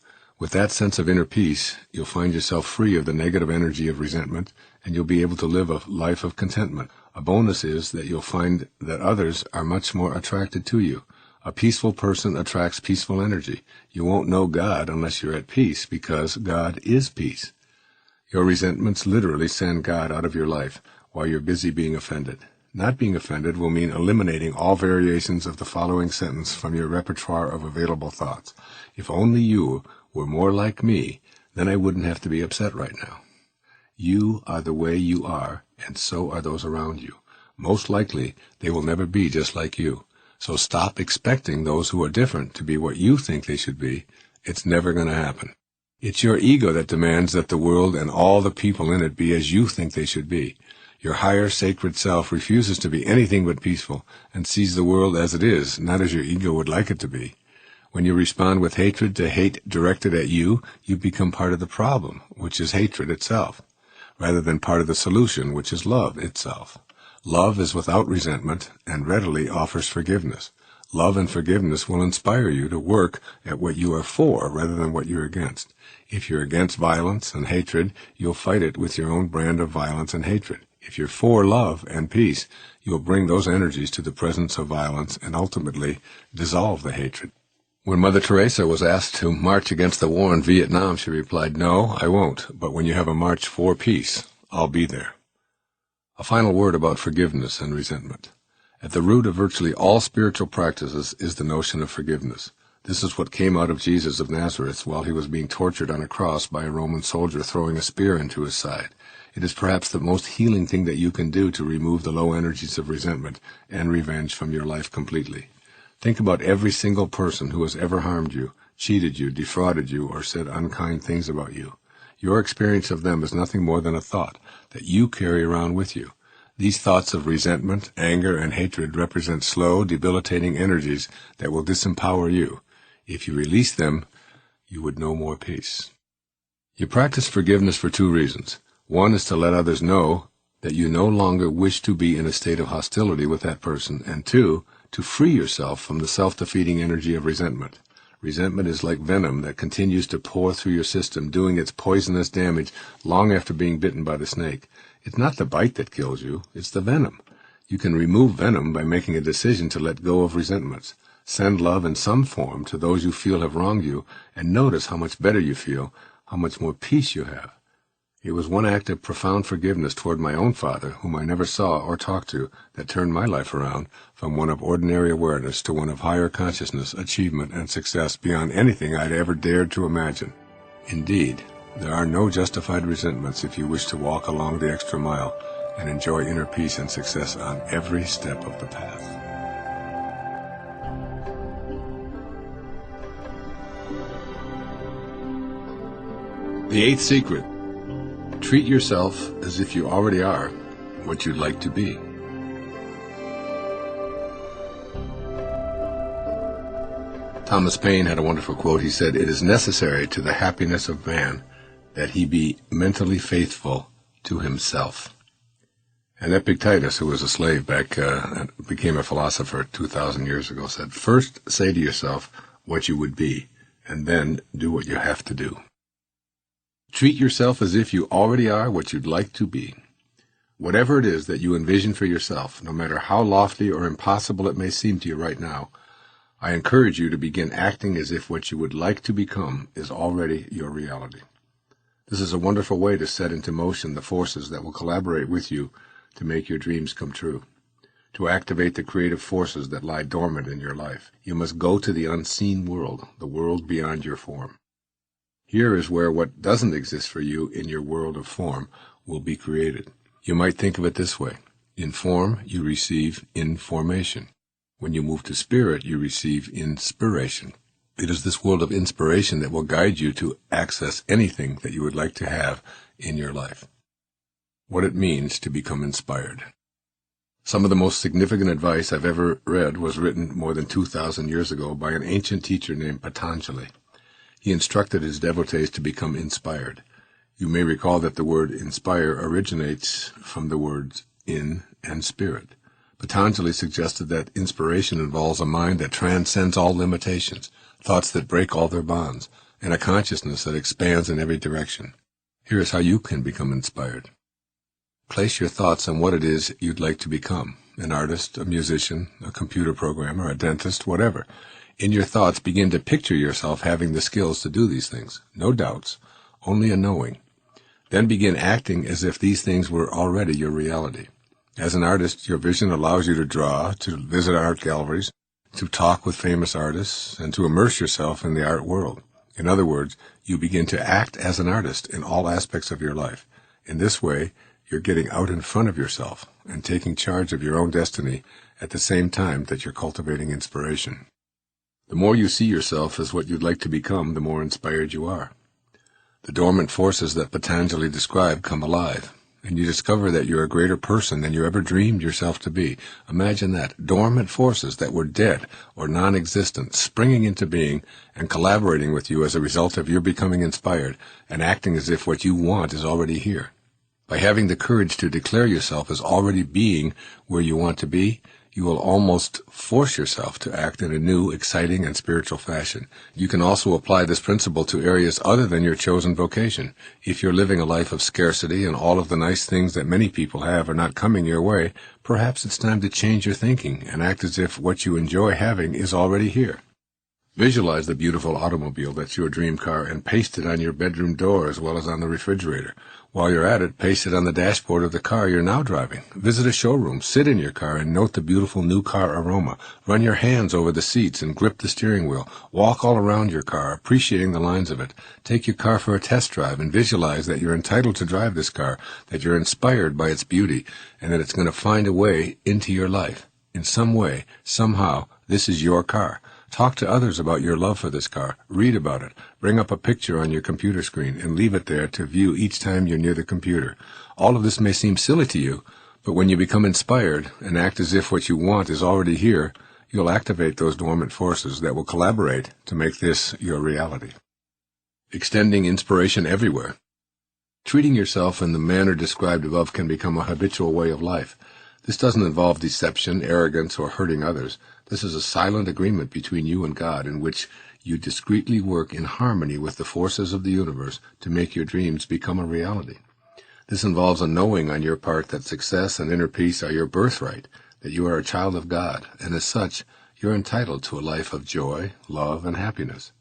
With that sense of inner peace, you'll find yourself free of the negative energy of resentment, and you'll be able to live a life of contentment. A bonus is that you'll find that others are much more attracted to you. A peaceful person attracts peaceful energy. You won't know God unless you're at peace, because God is peace. Your resentments literally send God out of your life while you're busy being offended. Not being offended will mean eliminating all variations of the following sentence from your repertoire of available thoughts. If only you were more like me, then I wouldn't have to be upset right now. You are the way you are, and so are those around you. Most likely, they will never be just like you. So stop expecting those who are different to be what you think they should be. It's never going to happen. It's your ego that demands that the world and all the people in it be as you think they should be. Your higher sacred self refuses to be anything but peaceful and sees the world as it is, not as your ego would like it to be. When you respond with hatred to hate directed at you, you become part of the problem, which is hatred itself, rather than part of the solution, which is love itself. Love is without resentment and readily offers forgiveness. Love and forgiveness will inspire you to work at what you are for rather than what you're against. If you're against violence and hatred, you'll fight it with your own brand of violence and hatred. If you're for love and peace, you'll bring those energies to the presence of violence and ultimately dissolve the hatred. When Mother Teresa was asked to march against the war in Vietnam, she replied, "No, I won't, but when you have a march for peace, I'll be there." A final word about forgiveness and resentment. At the root of virtually all spiritual practices is the notion of forgiveness. This is what came out of Jesus of Nazareth while he was being tortured on a cross by a Roman soldier throwing a spear into his side. It is perhaps the most healing thing that you can do to remove the low energies of resentment and revenge from your life completely. Think about every single person who has ever harmed you, cheated you, defrauded you, or said unkind things about you. Your experience of them is nothing more than a thought that you carry around with you. These thoughts of resentment, anger, and hatred represent slow, debilitating energies that will disempower you. If you release them, you would know more peace. You practice forgiveness for two reasons. One is to let others know that you no longer wish to be in a state of hostility with that person, and two, to free yourself from the self-defeating energy of resentment. Resentment is like venom that continues to pour through your system, doing its poisonous damage long after being bitten by the snake. It's not the bite that kills you, it's the venom. You can remove venom by making a decision to let go of resentments. Send love in some form to those you feel have wronged you, and notice how much better you feel, how much more peace you have. It was one act of profound forgiveness toward my own father, whom I never saw or talked to, that turned my life around from one of ordinary awareness to one of higher consciousness, achievement, and success beyond anything I'd ever dared to imagine. Indeed, there are no justified resentments if you wish to walk along the extra mile and enjoy inner peace and success on every step of the path. The eighth secret: treat yourself as if you already are what you'd like to be. Thomas Paine had a wonderful quote. He said, "It is necessary to the happiness of man that he be mentally faithful to himself." And Epictetus, who was a slave back and became a philosopher 2,000 years ago, said, "First say to yourself what you would be, and then do what you have to do." Treat yourself as if you already are what you'd like to be. Whatever it is that you envision for yourself, no matter how lofty or impossible it may seem to you right now, I encourage you to begin acting as if what you would like to become is already your reality. This is a wonderful way to set into motion the forces that will collaborate with you to make your dreams come true. To activate the creative forces that lie dormant in your life, you must go to the unseen world, the world beyond your form. Here is where what doesn't exist for you in your world of form will be created. You might think of it this way. In form, you receive information. When you move to spirit, you receive inspiration. It is this world of inspiration that will guide you to access anything that you would like to have in your life. What it means to become inspired. Some of the most significant advice I've ever read was written more than 2,000 years ago by an ancient teacher named Patanjali. He instructed his devotees to become inspired. You may recall that the word inspire originates from the words in and spirit. Patanjali suggested that inspiration involves a mind that transcends all limitations, thoughts that break all their bonds, and a consciousness that expands in every direction. Here is how you can become inspired. Place your thoughts on what it is you'd like to become: an artist, a musician, a computer programmer, a dentist, whatever. In your thoughts, begin to picture yourself having the skills to do these things. No doubts, only a knowing. Then begin acting as if these things were already your reality. As an artist, your vision allows you to draw, to visit art galleries, to talk with famous artists, and to immerse yourself in the art world. In other words, you begin to act as an artist in all aspects of your life. In this way, you're getting out in front of yourself and taking charge of your own destiny at the same time that you're cultivating inspiration. The more you see yourself as what you'd like to become, the more inspired you are. The dormant forces that Patanjali described come alive, and you discover that you're a greater person than you ever dreamed yourself to be. Imagine that. Dormant forces that were dead or non-existent, springing into being and collaborating with you as a result of your becoming inspired and acting as if what you want is already here. By having the courage to declare yourself as already being where you want to be, you will almost force yourself to act in a new, exciting, and spiritual fashion. You can also apply this principle to areas other than your chosen vocation. If you're living a life of scarcity and all of the nice things that many people have are not coming your way, perhaps it's time to change your thinking and act as if what you enjoy having is already here. Visualize the beautiful automobile that's your dream car and paste it on your bedroom door as well as on the refrigerator. While you're at it, paste it on the dashboard of the car you're now driving. Visit a showroom, sit in your car and note the beautiful new car aroma. Run your hands over the seats and grip the steering wheel. Walk all around your car, appreciating the lines of it. Take your car for a test drive and visualize that you're entitled to drive this car, that you're inspired by its beauty, and that it's going to find a way into your life. In some way, somehow, this is your car. Talk to others about your love for this car. Read about it. Bring up a picture on your computer screen and leave it there to view each time you're near the computer. All of this may seem silly to you, but when you become inspired and act as if what you want is already here, you'll activate those dormant forces that will collaborate to make this your reality. Extending inspiration everywhere. Treating yourself in the manner described above can become a habitual way of life. This doesn't involve deception, arrogance, or hurting others. This is a silent agreement between you and God in which you discreetly work in harmony with the forces of the universe to make your dreams become a reality. This involves a knowing on your part that success and inner peace are your birthright, that you are a child of God, and as such, You're entitled to a life of joy, love, and happiness.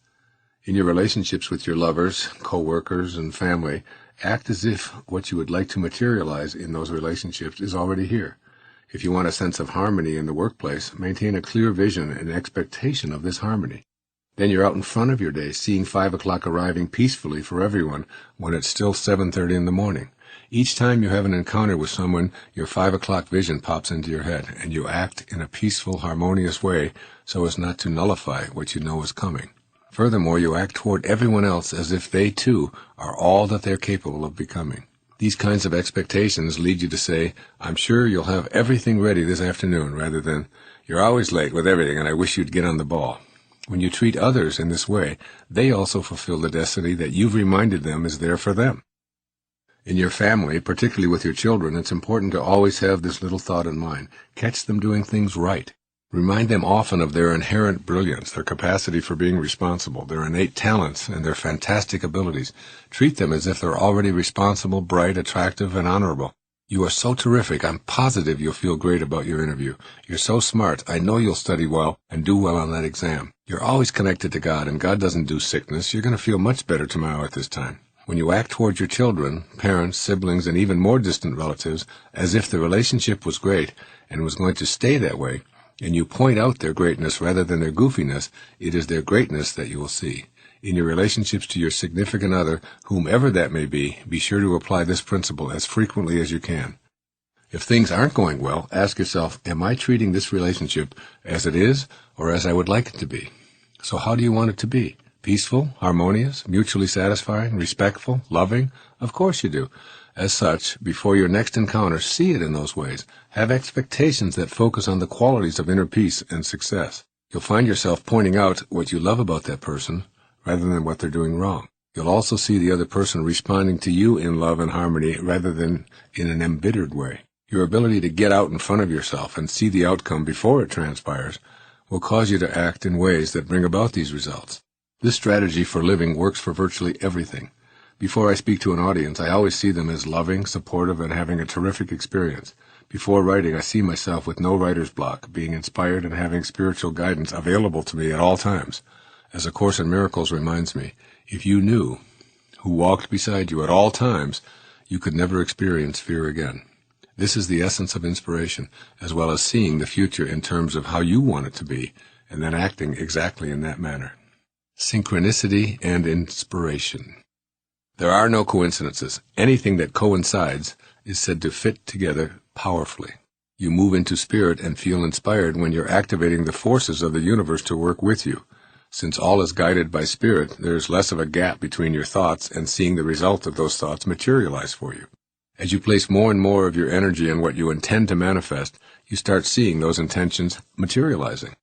In your relationships with your lovers, co-workers, and family, act as if what you would like to materialize in those relationships is already here. If you want a sense of harmony in the workplace, maintain a clear vision and expectation of this harmony. Then you're out in front of your day, seeing 5 o'clock arriving peacefully for everyone when it's still 7:30 in the morning. Each time you have an encounter with someone, your 5 o'clock vision pops into your head, and you act in a peaceful, harmonious way so as not to nullify what you know is coming. Furthermore, you act toward everyone else as if they, too, are all that they're capable of becoming. These kinds of expectations lead you to say, "I'm sure you'll have everything ready this afternoon," rather than, "You're always late with everything and I wish you'd get on the ball." When you treat others in this way, they also fulfill the destiny that you've reminded them is there for them. In your family, particularly with your children, it's important to always have this little thought in mind. Catch them doing things right. Remind them often of their inherent brilliance, their capacity for being responsible, their innate talents, and their fantastic abilities. Treat them as if they're already responsible, bright, attractive, and honorable. "You are so terrific. I'm positive you'll feel great about your interview. You're so smart. I know you'll study well and do well on that exam. You're always connected to God, and God doesn't do sickness. You're going to feel much better tomorrow at this time." When you act toward your children, parents, siblings, and even more distant relatives as if the relationship was great and was going to stay that way, and you point out their greatness rather than their goofiness, it is their greatness that you will see. In your relationships to your significant other, whomever that may be sure to apply this principle as frequently as you can. If things aren't going well, ask yourself, am I treating this relationship as it is or as I would like it to be? So how do you want it to be? Peaceful, harmonious, mutually satisfying, respectful, loving? Of course you do. As such, before your next encounter, see it in those ways. Have expectations that focus on the qualities of inner peace and success. You'll find yourself pointing out what you love about that person rather than what they're doing wrong. You'll also see the other person responding to you in love and harmony rather than in an embittered way. Your ability to get out in front of yourself and see the outcome before it transpires will cause you to act in ways that bring about these results. This strategy for living works for virtually everything. Before I speak to an audience, I always see them as loving, supportive, and having a terrific experience. Before writing, I see myself with no writer's block, being inspired and having spiritual guidance available to me at all times. As A Course in Miracles reminds me, if you knew who walked beside you at all times, you could never experience fear again. This is the essence of inspiration, as well as seeing the future in terms of how you want it to be, and then acting exactly in that manner. Synchronicity and inspiration. There are no coincidences. Anything that coincides is said to fit together powerfully. You move into spirit and feel inspired when you're activating the forces of the universe to work with you. Since all is guided by spirit, there is less of a gap between your thoughts and seeing the result of those thoughts materialize for you. As you place more and more of your energy on what you intend to manifest, you start seeing those intentions materializing.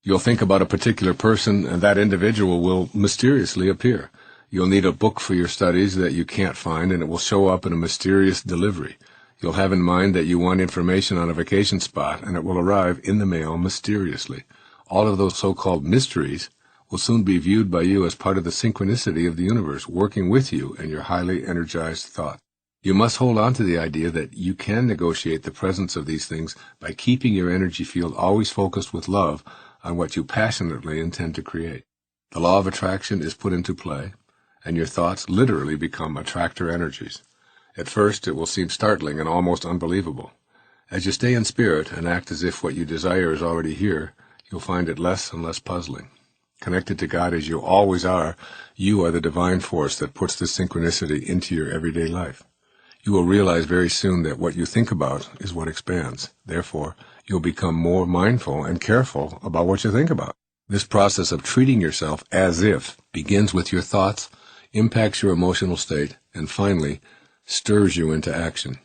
You'll think about a particular person, and that individual will mysteriously appear. You'll need a book for your studies that you can't find, and it will show up in a mysterious delivery. You'll have in mind that you want information on a vacation spot, and it will arrive in the mail mysteriously. All of those so-called mysteries will soon be viewed by you as part of the synchronicity of the universe working with you and your highly energized thought. You must hold on to the idea that you can negotiate the presence of these things by keeping your energy field always focused with love on what you passionately intend to create. The law of attraction is put into play, and your thoughts literally become attractor energies. At first, it will seem startling and almost unbelievable. As you stay in spirit and act as if what you desire is already here, you'll find it less and less puzzling. Connected to God as you always are, you are the divine force that puts this synchronicity into your everyday life. You will realize very soon that what you think about is what expands. Therefore, you'll become more mindful and careful about what you think about. This process of treating yourself as if begins with your thoughts, impacts your emotional state, and finally, stirs you into action.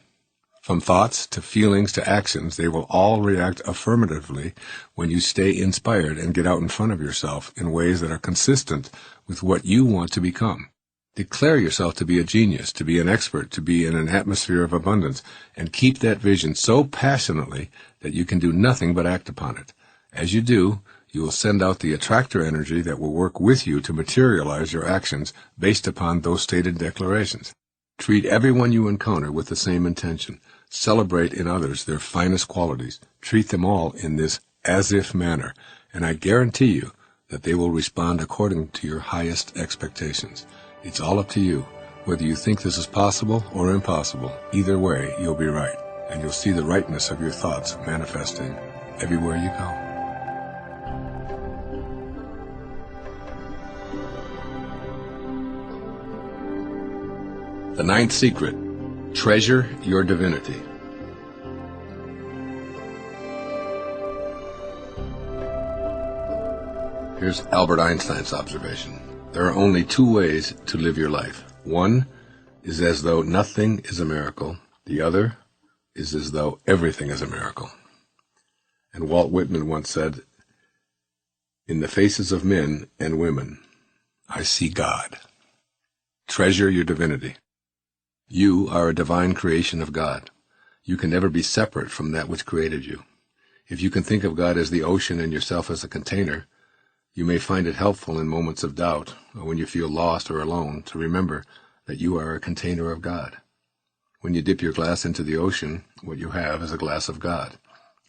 From thoughts to feelings to actions, they will all react affirmatively when you stay inspired and get out in front of yourself in ways that are consistent with what you want to become. Declare yourself to be a genius, to be an expert, to be in an atmosphere of abundance, and keep that vision so passionately that you can do nothing but act upon it. As you do, you will send out the attractor energy that will work with you to materialize your actions based upon those stated declarations. Treat everyone you encounter with the same intention. Celebrate in others their finest qualities. Treat them all in this as-if manner, and I guarantee you that they will respond according to your highest expectations. It's all up to you. Whether you think this is possible or impossible, either way, you'll be right, and you'll see the rightness of your thoughts manifesting everywhere you go. The ninth secret: treasure your divinity. Here's Albert Einstein's observation. There are only two ways to live your life. One is as though nothing is a miracle. The other is as though everything is a miracle. And Walt Whitman once said, "In the faces of men and women, I see God." Treasure your divinity. You are a divine creation of God. You can never be separate from that which created you. If you can think of God as the ocean and yourself as a container, you may find it helpful in moments of doubt or when you feel lost or alone to remember that you are a container of God. When you dip your glass into the ocean, what you have is a glass of God.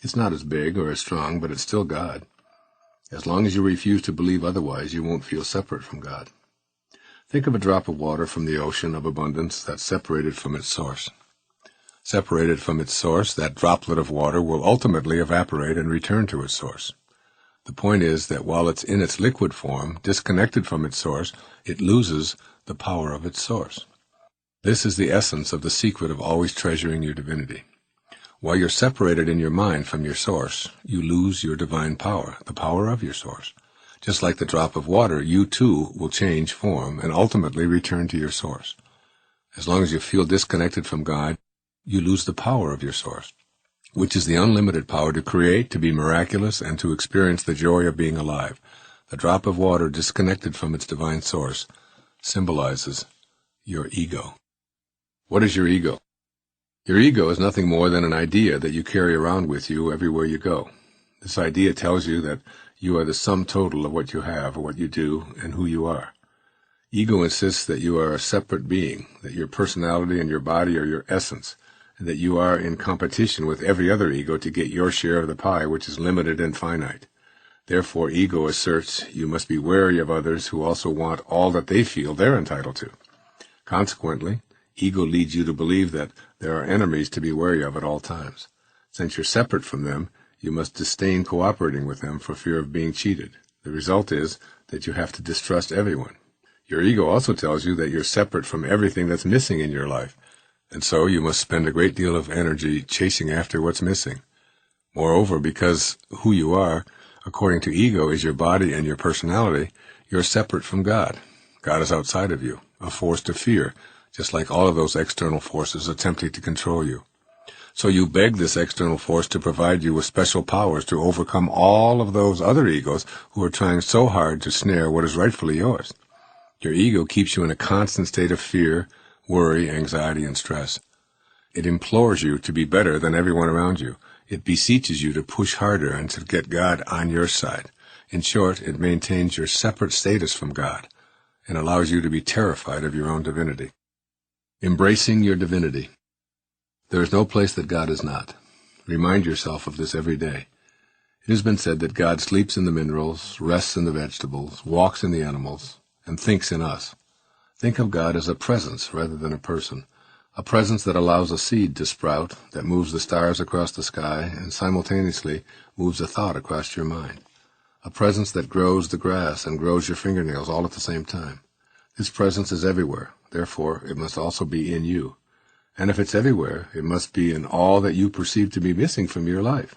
It's not as big or as strong, but it's still God. As long as you refuse to believe otherwise, you won't feel separate from God. Think of a drop of water from the ocean of abundance that's separated from its source. Separated from its source, that droplet of water will ultimately evaporate and return to its source. The point is that while it's in its liquid form, disconnected from its source, it loses the power of its source. This is the essence of the secret of always treasuring your divinity. While you're separated in your mind from your source, you lose your divine power, the power of your source. Just like the drop of water, you too will change form and ultimately return to your source. As long as you feel disconnected from God, you lose the power of your source, which is the unlimited power to create, to be miraculous, and to experience the joy of being alive. The drop of water disconnected from its divine source symbolizes your ego. What is your ego? Your ego is nothing more than an idea that you carry around with you everywhere you go. This idea tells you that you are the sum total of what you have, or what you do, and who you are. Ego insists that you are a separate being, that your personality and your body are your essence, and that you are in competition with every other ego to get your share of the pie, which is limited and finite. Therefore, ego asserts you must be wary of others who also want all that they feel they're entitled to. Consequently, ego leads you to believe that there are enemies to be wary of at all times. Since you're separate from them, you must disdain cooperating with them for fear of being cheated. The result is that you have to distrust everyone. Your ego also tells you that you're separate from everything that's missing in your life, and so you must spend a great deal of energy chasing after what's missing. Moreover, because who you are, according to ego, is your body and your personality, you're separate from God. God is outside of you, a force to fear, just like all of those external forces attempting to control you. So you beg this external force to provide you with special powers to overcome all of those other egos who are trying so hard to snare what is rightfully yours. Your ego keeps you in a constant state of fear, worry, anxiety, and stress. It implores you to be better than everyone around you. It beseeches you to push harder and to get God on your side. In short, it maintains your separate status from God and allows you to be terrified of your own divinity. Embracing your divinity. There is no place that God is not. Remind yourself of this every day. It has been said that God sleeps in the minerals, rests in the vegetables, walks in the animals, and thinks in us. Think of God as a presence rather than a person, a presence that allows a seed to sprout, that moves the stars across the sky, and simultaneously moves a thought across your mind. A presence that grows the grass and grows your fingernails all at the same time. This presence is everywhere, therefore it must also be in you. And if it's everywhere, it must be in all that you perceive to be missing from your life.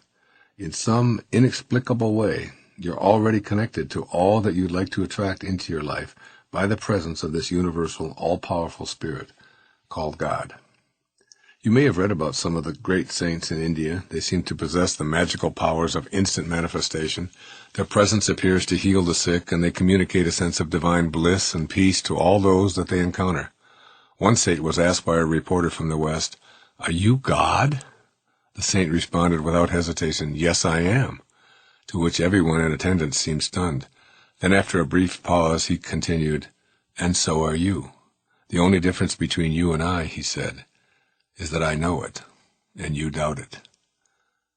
In some inexplicable way, you're already connected to all that you'd like to attract into your life by the presence of this universal, all-powerful spirit called God. You may have read about some of the great saints in India. They seem to possess the magical powers of instant manifestation. Their presence appears to heal the sick, and they communicate a sense of divine bliss and peace to all those that they encounter. One saint was asked by a reporter from the West, "Are you God?" The saint responded without hesitation, "Yes, I am," to which everyone in attendance seemed stunned. Then after a brief pause, he continued, "And so are you. The only difference between you and I," he said, "is that I know it, and you doubt it."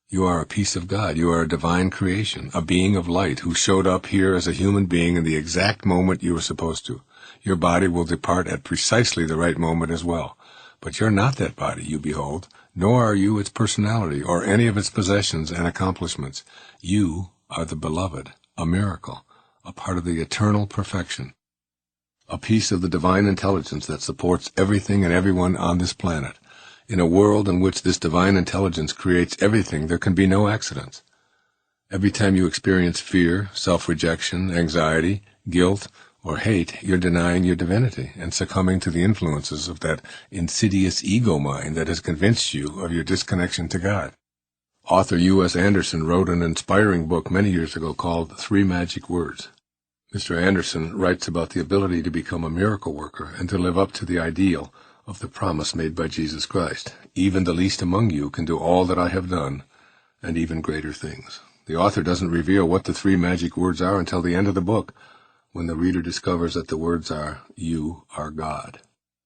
You are a piece of God. You are a divine creation, a being of light who showed up here as a human being in the exact moment you were supposed to. Your body will depart at precisely the right moment as well. But you're not that body you behold, nor are you its personality or any of its possessions and accomplishments. You are the beloved, a miracle, a part of the eternal perfection, a piece of the divine intelligence that supports everything and everyone on this planet. In a world in which this divine intelligence creates everything, there can be no accidents. Every time you experience fear, self-rejection, anxiety, guilt, or hate, you're denying your divinity and succumbing to the influences of that insidious ego mind that has convinced you of your disconnection to God. Author U.S. Anderson wrote an inspiring book many years ago called 3 Magic Words. Mr. Anderson writes about the ability to become a miracle worker and to live up to the ideal of the promise made by Jesus Christ. Even the least among you can do all that I have done, and even greater things. The author doesn't reveal what the 3 magic words are until the end of the book, when the reader discovers that the words are, "You are God."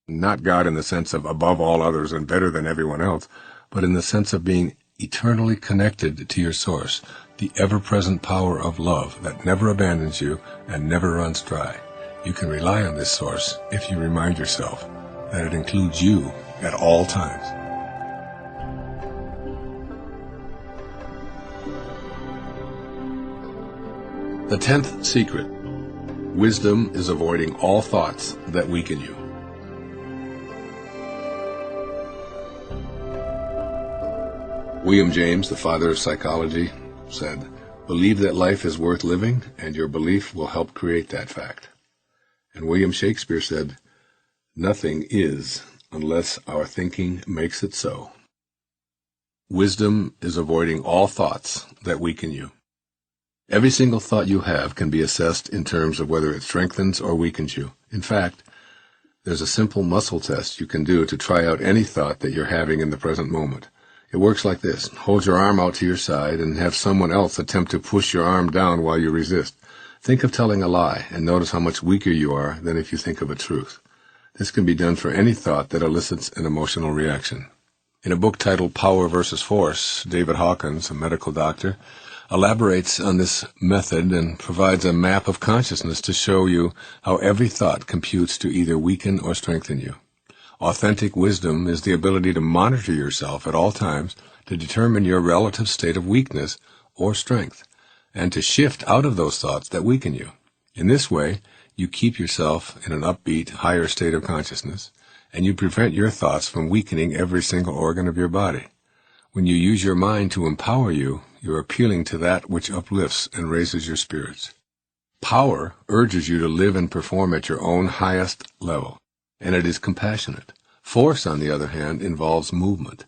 Not God in the sense of above all others and better than everyone else, but in the sense of being eternally connected to your source, the ever-present power of love that never abandons you and never runs dry. You can rely on this source if you remind yourself that it includes you at all times. The 10th secret. Wisdom is avoiding all thoughts that weaken you. William James, the father of psychology, said, "Believe that life is worth living, and your belief will help create that fact." And William Shakespeare said, "Nothing is unless our thinking makes it so." Wisdom is avoiding all thoughts that weaken you. Every single thought you have can be assessed in terms of whether it strengthens or weakens you. In fact, there's a simple muscle test you can do to try out any thought that you're having in the present moment. It works like this. Hold your arm out to your side and have someone else attempt to push your arm down while you resist. Think of telling a lie and notice how much weaker you are than if you think of a truth. This can be done for any thought that elicits an emotional reaction. In a book titled Power versus Force, David Hawkins, a medical doctor, elaborates on this method and provides a map of consciousness to show you how every thought computes to either weaken or strengthen you. Authentic wisdom is the ability to monitor yourself at all times to determine your relative state of weakness or strength, and to shift out of those thoughts that weaken you. In this way, you keep yourself in an upbeat, higher state of consciousness, and you prevent your thoughts from weakening every single organ of your body. When you use your mind to empower you, you're appealing to that which uplifts and raises your spirits. Power urges you to live and perform at your own highest level, and it is compassionate. Force, on the other hand, involves movement.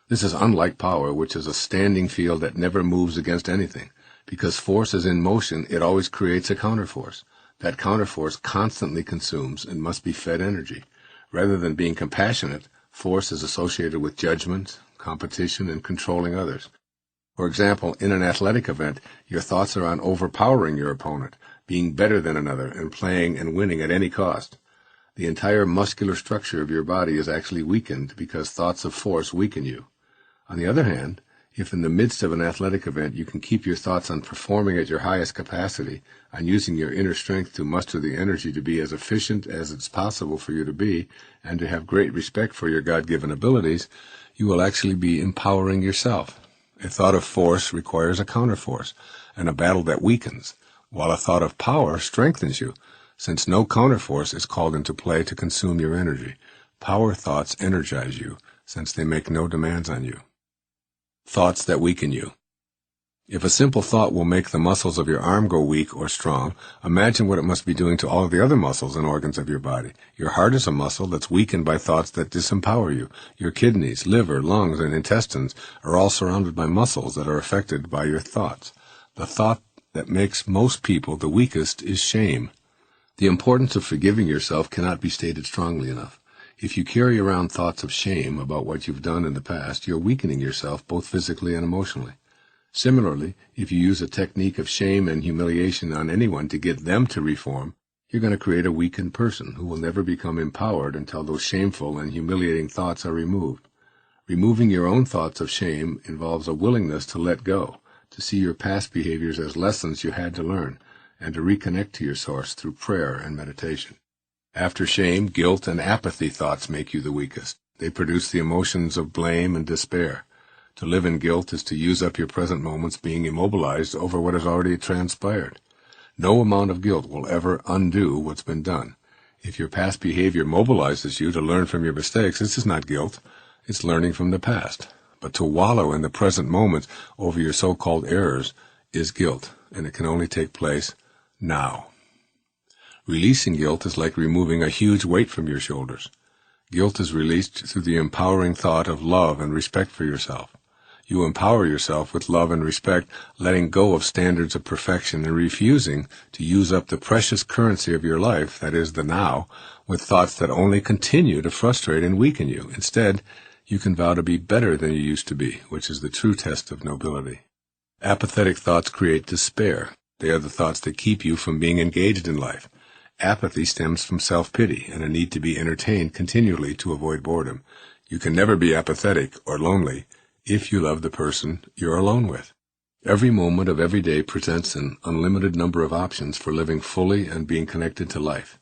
This is unlike power, which is a standing field that never moves against anything. Because force is in motion, it always creates a counterforce. That counterforce constantly consumes and must be fed energy. Rather than being compassionate, force is associated with judgment, competition, and controlling others. For example, in an athletic event, your thoughts are on overpowering your opponent, being better than another, and playing and winning at any cost. The entire muscular structure of your body is actually weakened because thoughts of force weaken you. On the other hand, if in the midst of an athletic event you can keep your thoughts on performing at your highest capacity, on using your inner strength to muster the energy to be as efficient as it's possible for you to be, and to have great respect for your God-given abilities, you will actually be empowering yourself. A thought of force requires a counterforce, and a battle that weakens, while a thought of power strengthens you, since no counterforce is called into play to consume your energy. Power thoughts energize you, since they make no demands on you. Thoughts that weaken you. If a simple thought will make the muscles of your arm go weak or strong, imagine what it must be doing to all of the other muscles and organs of your body. Your heart is a muscle that's weakened by thoughts that disempower you. Your kidneys, liver, lungs, and intestines are all surrounded by muscles that are affected by your thoughts. The thought that makes most people the weakest is shame. The importance of forgiving yourself cannot be stated strongly enough. If you carry around thoughts of shame about what you've done in the past, you're weakening yourself both physically and emotionally. Similarly, if you use a technique of shame and humiliation on anyone to get them to reform, you're going to create a weakened person who will never become empowered until those shameful and humiliating thoughts are removed. Removing your own thoughts of shame involves a willingness to let go, to see your past behaviors as lessons you had to learn, and to reconnect to your source through prayer and meditation. After shame, guilt, and apathy thoughts make you the weakest. They produce the emotions of blame and despair. To live in guilt is to use up your present moments being immobilized over what has already transpired. No amount of guilt will ever undo what's been done. If your past behavior mobilizes you to learn from your mistakes, this is not guilt. It's learning from the past. But to wallow in the present moment over your so-called errors is guilt, and it can only take place now. Releasing guilt is like removing a huge weight from your shoulders. Guilt is released through the empowering thought of love and respect for yourself. You empower yourself with love and respect, letting go of standards of perfection and refusing to use up the precious currency of your life, that is the now, with thoughts that only continue to frustrate and weaken you. Instead, you can vow to be better than you used to be, which is the true test of nobility. Apathetic thoughts create despair. They are the thoughts that keep you from being engaged in life. Apathy stems from self-pity and a need to be entertained continually to avoid boredom. You can never be apathetic or lonely if you love the person you're alone with. Every moment of every day presents an unlimited number of options for living fully and being connected to life.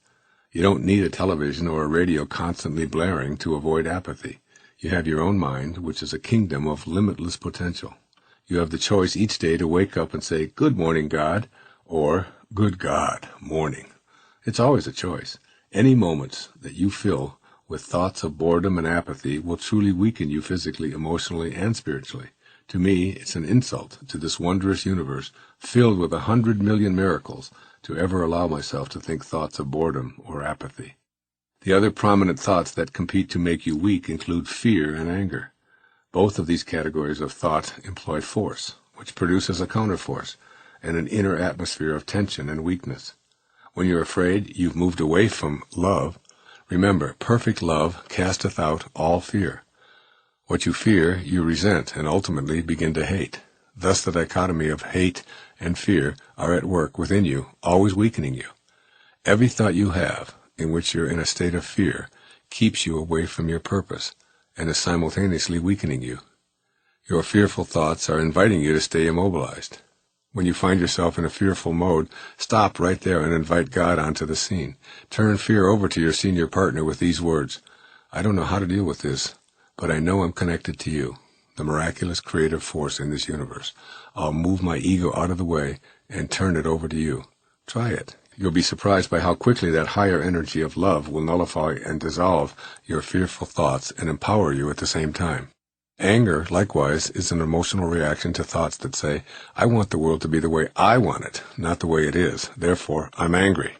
You don't need a television or a radio constantly blaring to avoid apathy. You have your own mind, which is a kingdom of limitless potential. You have the choice each day to wake up and say, "Good morning, God," or "Good God, morning." It's always a choice. Any moments that you fill with thoughts of boredom and apathy will truly weaken you physically, emotionally, and spiritually. To me, it's an insult to this wondrous universe filled with 100 million miracles to ever allow myself to think thoughts of boredom or apathy. The other prominent thoughts that compete to make you weak include fear and anger. Both of these categories of thought employ force, which produces a counterforce and an inner atmosphere of tension and weakness. When you're afraid, you've moved away from love. Remember, perfect love casteth out all fear. What you fear, you resent and ultimately begin to hate. Thus the dichotomy of hate and fear are at work within you, always weakening you. Every thought you have in which you're in a state of fear keeps you away from your purpose and is simultaneously weakening you. Your fearful thoughts are inviting you to stay immobilized. When you find yourself in a fearful mode, stop right there and invite God onto the scene. Turn fear over to your senior partner with these words: "I don't know how to deal with this, but I know I'm connected to you, the miraculous creative force in this universe. I'll move my ego out of the way and turn it over to you. Try it. You'll be surprised by how quickly that higher energy of love will nullify and dissolve your fearful thoughts and empower you at the same time." Anger, likewise, is an emotional reaction to thoughts that say, "I want the world to be the way I want it, not the way it is. Therefore, I'm angry."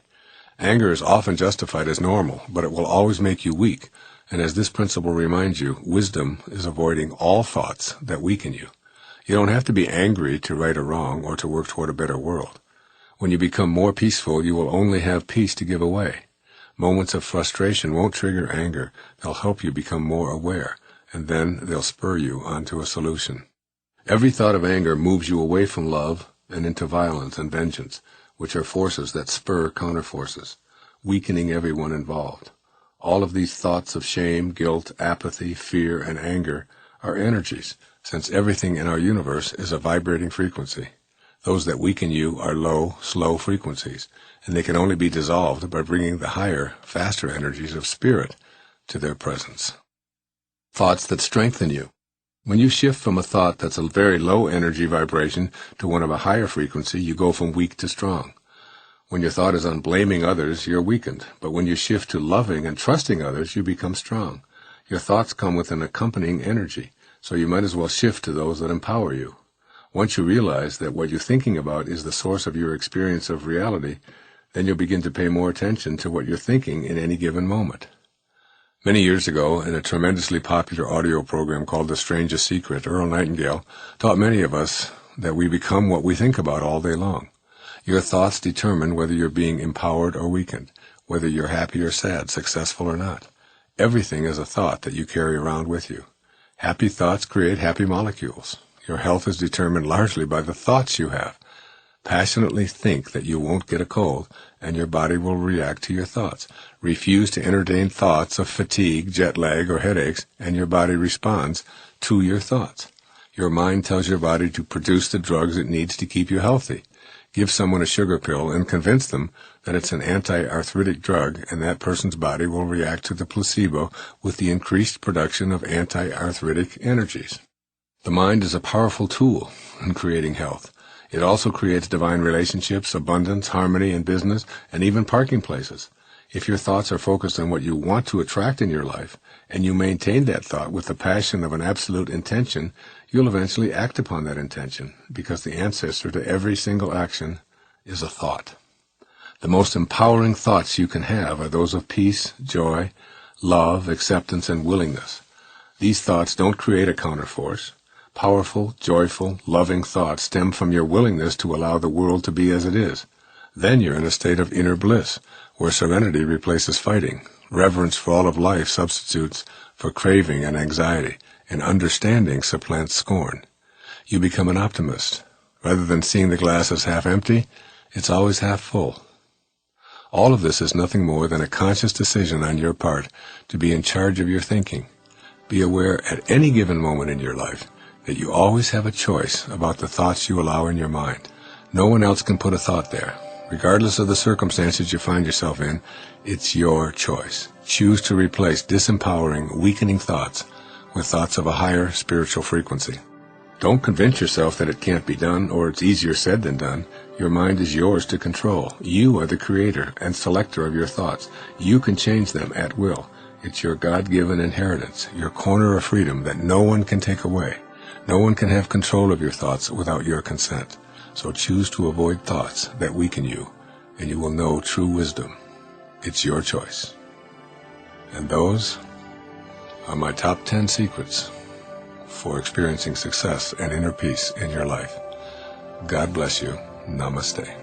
Anger is often justified as normal, but it will always make you weak. And as this principle reminds you, wisdom is avoiding all thoughts that weaken you. You don't have to be angry to right a wrong or to work toward a better world. When you become more peaceful, you will only have peace to give away. Moments of frustration won't trigger anger. They'll help you become more aware, and then they'll spur you onto a solution. Every thought of anger moves you away from love and into violence and vengeance, which are forces that spur counterforces, weakening everyone involved. All of these thoughts of shame, guilt, apathy, fear, and anger are energies, since everything in our universe is a vibrating frequency. Those that weaken you are low, slow frequencies, and they can only be dissolved by bringing the higher, faster energies of spirit to their presence. Thoughts that strengthen you. When you shift from a thought that's a very low energy vibration to one of a higher frequency, you go from weak to strong. When your thought is on blaming others, you're weakened. But when you shift to loving and trusting others, you become strong. Your thoughts come with an accompanying energy, so you might as well shift to those that empower you. Once you realize that what you're thinking about is the source of your experience of reality, then you'll begin to pay more attention to what you're thinking in any given moment. Many years ago, in a tremendously popular audio program called The Strangest Secret, Earl Nightingale taught many of us that we become what we think about all day long. Your thoughts determine whether you're being empowered or weakened, whether you're happy or sad, successful or not. Everything is a thought that you carry around with you. Happy thoughts create happy molecules. Your health is determined largely by the thoughts you have. Passionately think that you won't get a cold, and your body will react to your thoughts. Refuse to entertain thoughts of fatigue, jet lag, or headaches, and your body responds to your thoughts. Your mind tells your body to produce the drugs it needs to keep you healthy. Give someone a sugar pill and convince them that it's an anti-arthritic drug, and that person's body will react to the placebo with the increased production of anti-arthritic energies. The mind is a powerful tool in creating health. It also creates divine relationships, abundance, harmony in business, and even parking places. If your thoughts are focused on what you want to attract in your life, and you maintain that thought with the passion of an absolute intention, you'll eventually act upon that intention, because the ancestor to every single action is a thought. The most empowering thoughts you can have are those of peace, joy, love, acceptance, and willingness. These thoughts don't create a counterforce. Powerful, joyful, loving thoughts stem from your willingness to allow the world to be as it is. Then you're in a state of inner bliss, where serenity replaces fighting, reverence for all of life substitutes for craving and anxiety, and understanding supplants scorn. You become an optimist. Rather than seeing the glass as half empty, it's always half full. All of this is nothing more than a conscious decision on your part to be in charge of your thinking. Be aware at any given moment in your life that you always have a choice about the thoughts you allow in your mind. No one else can put a thought there. Regardless of the circumstances you find yourself in, it's your choice. Choose to replace disempowering, weakening thoughts with thoughts of a higher spiritual frequency. Don't convince yourself that it can't be done or it's easier said than done. Your mind is yours to control. You are the creator and selector of your thoughts. You can change them at will. It's your God-given inheritance, your corner of freedom that no one can take away. No one can have control of your thoughts without your consent. So choose to avoid thoughts that weaken you, and you will know true wisdom. It's your choice. And those are my top 10 secrets for experiencing success and inner peace in your life. God bless you. Namaste.